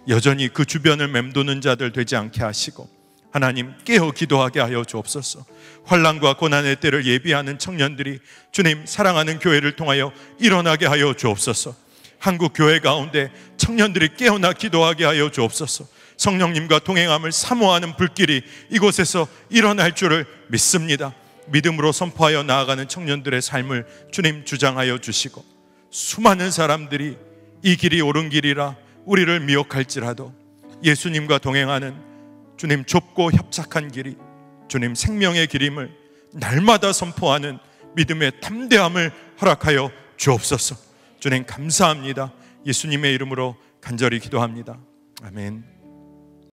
여전히 그 주변을 맴도는 자들 되지 않게 하시고 하나님, 깨어 기도하게 하여 주옵소서. 환난과 고난의 때를 예비하는 청년들이 주님 사랑하는 교회를 통하여 일어나게 하여 주옵소서. 한국 교회 가운데 청년들이 깨어나 기도하게 하여 주옵소서. 성령님과 동행함을 사모하는 불길이 이곳에서 일어날 줄을 믿습니다. 믿음으로 선포하여 나아가는 청년들의 삶을 주님 주장하여 주시고 수많은 사람들이 이 길이 옳은 길이라 우리를 미혹할지라도 예수님과 동행하는 주님 좁고 협착한 길이 주님 생명의 길임을 날마다 선포하는 믿음의 담대함을 허락하여 주옵소서. 주님 감사합니다. 예수님의 이름으로 간절히 기도합니다. 아멘.